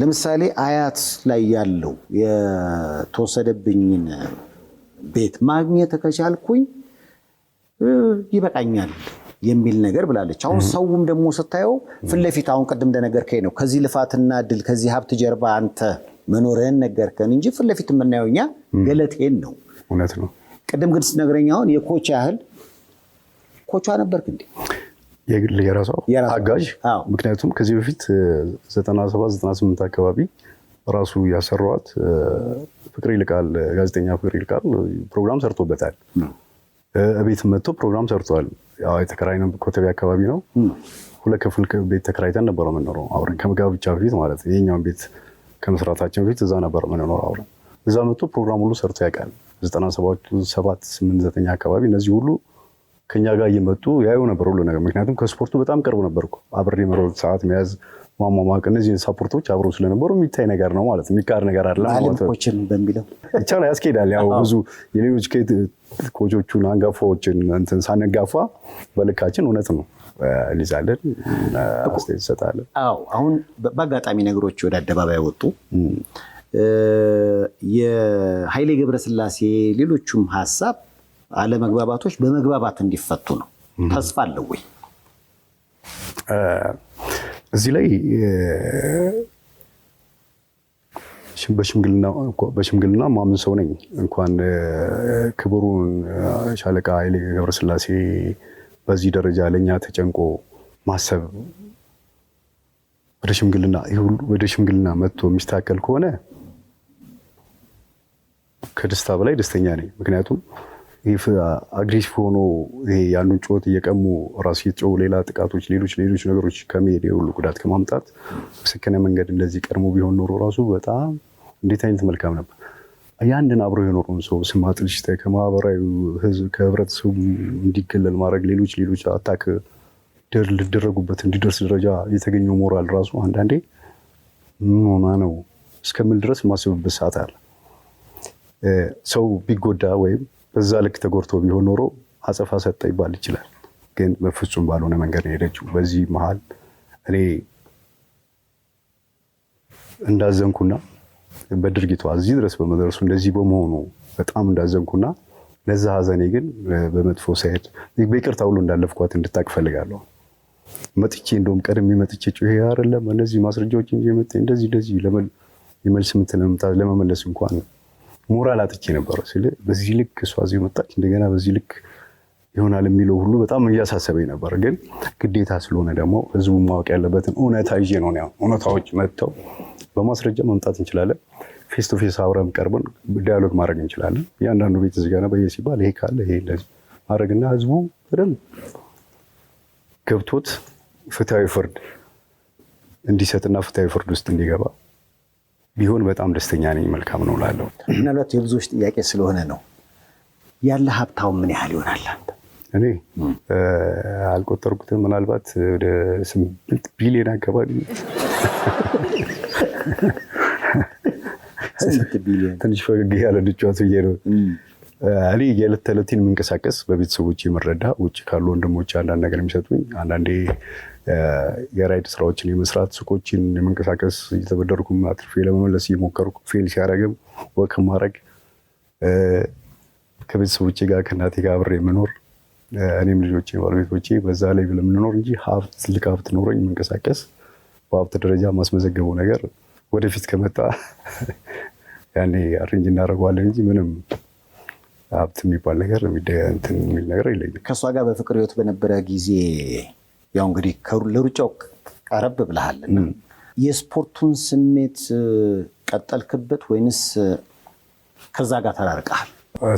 ለምሳሌ አያት ላይ ያለው የተወሰደብኝን ቤት ማግኘት ከቻልኩኝ ይበቃኛል የሚል ነገር ብላለች። አሁን ሰውም ደግሞ ስታየው ፊት ለፊት አሁን ቅድም እንደነገርከኝ ነው ከዚህ ልፋትና ድል ከዚህ ሀብት ጀርባ አንተ መኖርህን ነገርከን እንጂ ፊት ለፊት የምናየው እኛ ገለቴን ነው። እውነት ነው። ቅድም ግን ስትነግረኝ አሁን የኮች ያህል ኮቿ ነበርክ እንዴ? የራሷ አጋዥ። ምክንያቱም ከዚህ በፊት 97-98 አካባቢ ራሱ ያሰሯት ፍቅር ይልቃል፣ ጋዜጠኛ ፍቅር ይልቃል ፕሮግራም ሰርቶበታል። ቤት መጥቶ ፕሮግራም ሰርቷል። ያው የተከራይነው ኮተቤ አካባቢ ነው። 2 ክፍል ቤት ተከራይተን ነበር የምንኖረው አብረን ከጋብቻ በፊት ማለት ነው። የኛውን ቤት ከመስራታችን በፊት እዛ ነበር የምንኖረው አብረን። እዛ መጥቶ ፕሮግራም ሁሉ ሰርቶ ያውቃል። 97 8 9 አካባቢ እነዚህ ሁሉ ከኛ ጋር እየመጡ ያዩ ነበር ሁሉ ነገር። ምክንያቱም ከስፖርቱ በጣም ቅርብ ነበርኩ። አብሬ መሮጥ፣ ሰዓት መያዝ፣ ማሟሟቅ እነዚህ ሳፖርቶች አብረው ስለነበሩ የሚታይ ነገር ነው ማለት የሚካድ ነገር አይደለም ማለት ነው። ኮችን በሚለው ብቻ ላይ ያስኬዳል። ያው ብዙ የሌሎች ኮቾቹን አንጋፋዎችን እንትን ሳንጋፋ በልካችን እውነት ነው ሊዛለን አስተያየት እንሰጣለን። አዎ አሁን በአጋጣሚ ነገሮች ወደ አደባባይ ወጡ። የኃይሌ ገብረስላሴ ሌሎቹም ሀሳብ አለመግባባቶች በመግባባት እንዲፈቱ ነው። ተስፋ አለው ወይ? እዚህ ላይ በሽምግልና ማምን ሰው ነኝ። እንኳን ክቡሩን ሻለቃ ኃይሌ ገብረስላሴ በዚህ ደረጃ ለኛ ተጨንቆ ማሰብ ወደ ሽምግልና መጥቶ የሚስተካከል ከሆነ ከደስታ በላይ ደስተኛ ነኝ። ምክንያቱም ይህ አግሬሲቭ ሆኖ ይሄ ያንን ጩኸት እየቀሙ ራስ የጨው ሌላ ጥቃቶች፣ ሌሎች ነገሮች ከመሄድ የሁሉ ጉዳት ከማምጣት በሰከነ መንገድ እንደዚህ ቀድሞ ቢሆን ኖሮ ራሱ በጣም እንዴት አይነት መልካም ነበር። ያንድን አብሮ የኖረውን ሰው ስም አጥልሽተ ከማህበራዊ ህዝብ ከህብረተሰቡ እንዲገለል ማድረግ ሌሎች አታክ ሊደረጉበት እንዲደርስ ደረጃ የተገኘው ሞራል ራሱ አንዳንዴ ምን ሆና ነው እስከምል ድረስ የማስብበት ሰዓት አለ። ሰው ቢጎዳ ወይም በዛ ልክ ተጎድቶ ቢሆን ኖሮ አጸፋ ሰጠ ይባል ይችላል። ግን በፍጹም ባልሆነ መንገድ ነው የሄደችው። በዚህ መሀል እኔ እንዳዘንኩና በድርጊቷ እዚህ ድረስ በመድረሱ እንደዚህ በመሆኑ በጣም እንዳዘንኩና ለዛ ሀዘኔ ግን በመጥፎ ሳይድ በይቅርታ ሁሉ እንዳለፍኳት እንድታቅ ፈልጋለሁ። መጥቼ እንደውም ቀድሜ መጥቼ ይሄ አይደለም እነዚህ ማስረጃዎች እንጂ እንደዚህ የመልስ ምት ለመመለስ እንኳን ሞራል አጥቼ ነበር። በዚህ ልክ እሷ እዚህ መጣች እንደገና በዚህ ልክ ይሆናል የሚለው ሁሉ በጣም እያሳሰበኝ ነበር። ግን ግዴታ ስለሆነ ደግሞ ህዝቡ ማወቅ ያለበትን እውነታ ይዤ ነው። እውነታዎች መጥተው በማስረጃ መምጣት እንችላለን። ፌስ ቱ ፌስ አብረን ቀርበን ዲያሎግ ማድረግ እንችላለን። እያንዳንዱ ቤት እዚህ ጋር በየ ሲባል ይሄ ካለ ይሄ እንደዚህ ማድረግና ህዝቡ በደንብ ገብቶት ፍትሃዊ ፍርድ እንዲሰጥና ፍትሃዊ ፍርድ ውስጥ እንዲገባ ቢሆን በጣም ደስተኛ ነኝ። መልካም ነው እላለሁ። ምናልባት የብዙዎች ጥያቄ ስለሆነ ነው። ያለ ሀብታው ምን ያህል ይሆናል? እኔ አልቆጠርኩትም። ምናልባት ወደ 8 ቢሊዮን አካባቢ ትንሽ ፈገግ ያለ ልጫወት ብዬ ነው። እኔ የዕለት ተዕለቴን የምንቀሳቀስ በቤተሰቦች የምረዳ ውጭ ካሉ ወንድሞች አንዳንድ ነገር የሚሰጡኝ አንዳንዴ የራይድ ስራዎችን የመስራት ሱቆችን የመንቀሳቀስ እየተበደርኩም አትርፌ ለመመለስ እየሞከርኩ ፌል ሲያደርግም ወክ ማድረግ ከቤተሰቦቼ ጋር ከእናቴ ጋር አብሬ የምኖር እኔም ልጆቼ ባለቤቶቼ በዛ ላይ ለምንኖር እንጂ ትልቅ ሀብት ኖሮኝ የምንቀሳቀስ በሀብት ደረጃ ማስመዘገበው ነገር ወደፊት ከመጣ ያኔ አሬንጅ እናደርገዋለን እንጂ ምንም ሀብት የሚባል ነገር እንትን የሚል ነገር የለኝም። ከእሷ ጋር በፍቅር ህይወት በነበረ ጊዜ ያው እንግዲህ ለሩጫው ቀረብ ብለሃልና የስፖርቱን ስሜት ቀጠልክበት ወይንስ ከዛ ጋር ተራርቀሃል?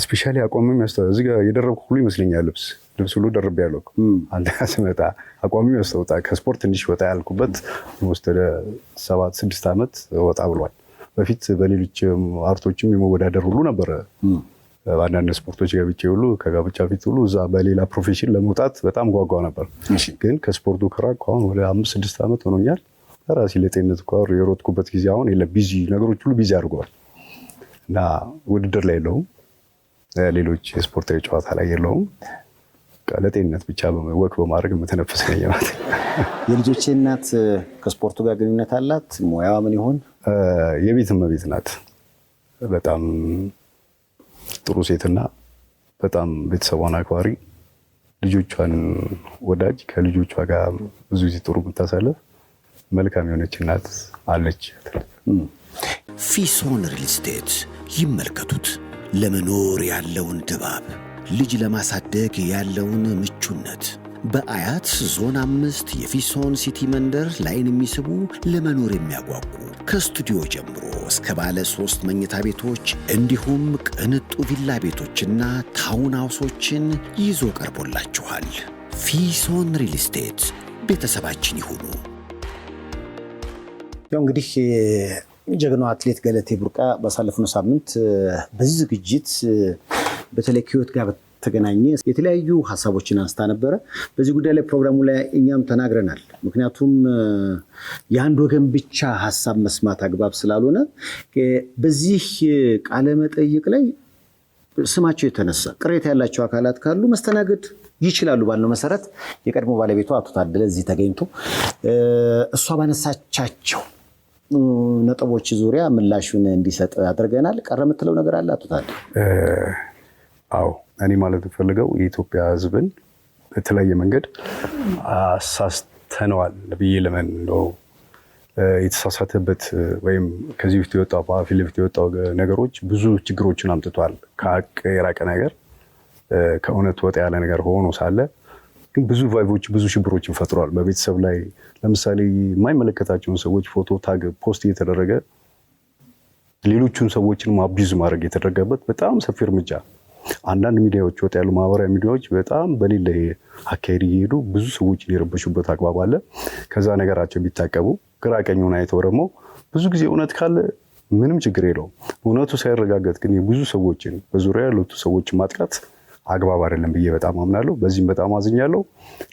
ስፔሻሊ አቋምም ያስተውጣ እዚህ ጋር የደረብኩ ሁሉ ይመስለኛል። ልብስ ሁሉ ደርቤ ያለው አንተ ስመጣ አቋምም ያስተውጣ ከስፖርት ትንሽ ወጣ ያልኩበት ወደ 7-6 ዓመት ወጣ ብሏል። በፊት በሌሎች አርቶችም የመወዳደር ሁሉ ነበረ። በአንዳንድ ስፖርቶች ገብቼ ሁሉ ከጋብቻ ፊት ሁሉ እዛ በሌላ ፕሮፌሽን ለመውጣት በጣም ጓጓ ነበር። ግን ከስፖርቱ ከራቅኩ አሁን ወደ 5-6 ዓመት ሆኖኛል። ራሴ ለጤንነት እንኳን የሮጥኩበት ጊዜ አሁን የለም። ቢዚ ነገሮች ሁሉ ቢዚ አድርገዋል እና ውድድር ላይ የለውም። ሌሎች የስፖርታዊ ጨዋታ ላይ የለውም። ለጤንነት ብቻ ወክ በማድረግ የምትነፍስ ነኝ ማለት። የልጆቼ እናት ከስፖርቱ ጋር ግንኙነት አላት? ሙያዋ ምን ይሆን? የቤት እመቤት ናት። በጣም ጥሩ ሴትና በጣም ቤተሰቧን አክባሪ፣ ልጆቿን ወዳጅ፣ ከልጆቿ ጋር ብዙ ጊዜ ጥሩ የምታሳልፍ መልካም የሆነች እናት አለች። ፊሶን ሪል ስቴት ይመልከቱት። ለመኖር ያለውን ድባብ፣ ልጅ ለማሳደግ ያለውን ምቹነት በአያት ዞን 5 የፊሶን ሲቲ መንደር ላይን የሚስቡ ለመኖር የሚያጓጉ ከስቱዲዮ ጀምሮ እስከ ባለ 3 መኝታ ቤቶች እንዲሁም ቅንጡ ቪላ ቤቶችና ታውን ሃውሶችን ይዞ ቀርቦላችኋል። ፊሶን ሪል ስቴት ቤተሰባችን ይሁኑ። ያው እንግዲህ ጀግናው አትሌት ገለቴ ቡርቃ ባሳለፍነው ሳምንት በዚህ ዝግጅት በተለይ ከህይወት ጋር በተገናኘ የተለያዩ ሀሳቦችን አንስታ ነበረ። በዚህ ጉዳይ ላይ ፕሮግራሙ ላይ እኛም ተናግረናል። ምክንያቱም የአንድ ወገን ብቻ ሀሳብ መስማት አግባብ ስላልሆነ በዚህ ቃለ መጠይቅ ላይ ስማቸው የተነሳ ቅሬታ ያላቸው አካላት ካሉ መስተናገድ ይችላሉ ባልነው መሰረት የቀድሞ ባለቤቷ አቶ ታደለ እዚህ ተገኝቶ እሷ ባነሳቻቸው ነጥቦች ዙሪያ ምላሹን እንዲሰጥ አድርገናል። ቀረ የምትለው ነገር አለ አቶ ታደለ? አዎ፣ እኔ ማለት ፈልገው የኢትዮጵያ ሕዝብን በተለያየ መንገድ አሳስተነዋል ብዬ ለምን ነው የተሳሳተበት ወይም ከዚህ በፊት የወጣው በፊት ለፊት የወጣው ነገሮች ብዙ ችግሮችን አምጥቷል። ከሀቅ የራቀ ነገር ከእውነት ወጣ ያለ ነገር ሆኖ ሳለ ግን ብዙ ቫይቦች ብዙ ሽብሮችን ፈጥሯል በቤተሰብ ላይ። ለምሳሌ የማይመለከታቸውን ሰዎች ፎቶ ታግ ፖስት እየተደረገ ሌሎቹን ሰዎችን አቢዩዝ ማድረግ የተደረገበት በጣም ሰፊ እርምጃ። አንዳንድ ሚዲያዎች ወጣ ያሉ ማህበራዊ ሚዲያዎች በጣም በሌለ አካሄድ እየሄዱ ብዙ ሰዎችን የረበሹበት አግባብ አለ። ከዛ ነገራቸው ቢታቀቡ ግራ ቀኙን አይተው ደግሞ ብዙ ጊዜ እውነት ካለ ምንም ችግር የለውም። እውነቱ ሳይረጋገጥ ግን የብዙ ሰዎችን በዙሪያ ያሉት ሰዎችን ማጥቃት አግባብ አይደለም ብዬ በጣም አምናለሁ። በዚህም በጣም አዝኛለሁ።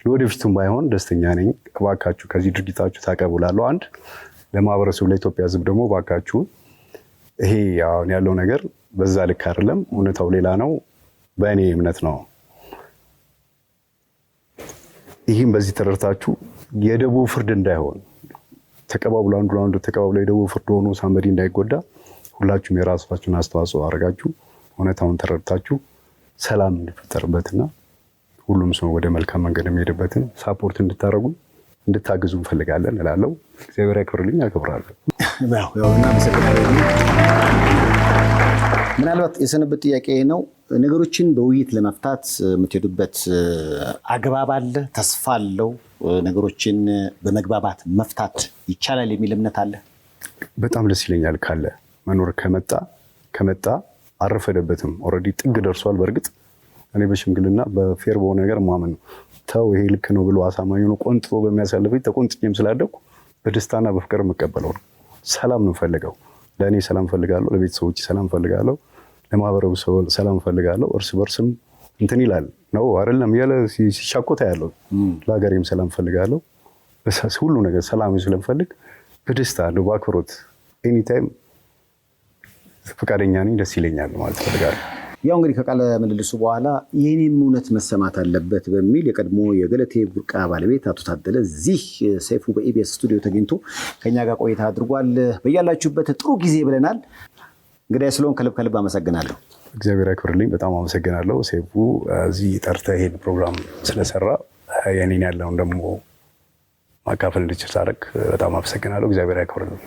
ለወደፊቱም ባይሆን ደስተኛ ነኝ። እባካችሁ ከዚህ ድርጊታችሁ ታቀቡላለሁ። አንድ ለማህበረሰቡ ለኢትዮጵያ ሕዝብ ደግሞ እባካችሁ ይሄ አሁን ያለው ነገር በዛ ልክ አይደለም፣ እውነታው ሌላ ነው። በእኔ እምነት ነው። ይህም በዚህ ተረድታችሁ የደቡብ ፍርድ እንዳይሆን ተቀባብሎ አንዱ ለአንዱ ተቀባብሎ የደቡብ ፍርድ ሆኖ ሳንበዲ እንዳይጎዳ ሁላችሁም የራሳችሁን አስተዋጽኦ አድርጋችሁ እውነታውን ተረድታችሁ ሰላም እንዲፈጠርበትና ሁሉም ሰው ወደ መልካም መንገድ የሚሄድበትን ሳፖርት እንድታደርጉ እንድታግዙ እንፈልጋለን እላለሁ። እግዚአብሔር ያክብርልኝ። አከብራለሁ። ምናልባት የሰነበት ጥያቄ ነው። ነገሮችን በውይይት ለመፍታት የምትሄዱበት አግባብ አለ? ተስፋ አለው? ነገሮችን በመግባባት መፍታት ይቻላል የሚል እምነት አለ? በጣም ደስ ይለኛል። ካለ መኖር ከመጣ አረፈደበትም። ኦልሬዲ ጥግ ደርሷል። በእርግጥ እኔ በሽምግልና በፌር በሆነ ነገር ማመን ነው። ተው ይሄ ልክ ነው ብሎ አሳማኝ ሆኖ ቆንጥጦ በሚያሳልፈኝ ተቆንጥጬም ስላደኩ በደስታና በፍቅር የምቀበለው ነው። ሰላም ነው ፈልገው። ለእኔ ሰላም ፈልጋለሁ፣ ለቤተሰቦች ሰላም ፈልጋለሁ፣ ለማህበረሰቡ ሰላም ፈልጋለሁ። እርስ በርስም እንትን ይላል ነው አይደለም ያለ ሲሻኮታ ያለው ለሀገሬም ሰላም ፈልጋለሁ። ሁሉ ነገር ሰላም ስለምፈልግ በደስታ ነው በአክብሮት ኤኒታይም ፈቃደኛ ነኝ። ደስ ይለኛል ማለት ፈልጋለሁ። ያው እንግዲህ ከቃለ ምልልሱ በኋላ የኔም እውነት መሰማት አለበት በሚል የቀድሞ የገለቴ ቡርቃ ባለቤት አቶ ታደለ እዚህ ሰይፉ በኢቢኤስ ስቱዲዮ ተገኝቶ ከኛ ጋር ቆይታ አድርጓል። በያላችሁበት ጥሩ ጊዜ ብለናል። እንግዲህ ስለሆን ከልብ አመሰግናለሁ። እግዚአብሔር ያክብርልኝ። በጣም አመሰግናለሁ ሰይፉ እዚህ ጠርተህ ይሄን ፕሮግራም ስለሰራ የኔን ያለውን ደግሞ ማካፈል እንድችል ሳደርግ በጣም አመሰግናለሁ። እግዚአብሔር ያክብርልኝ።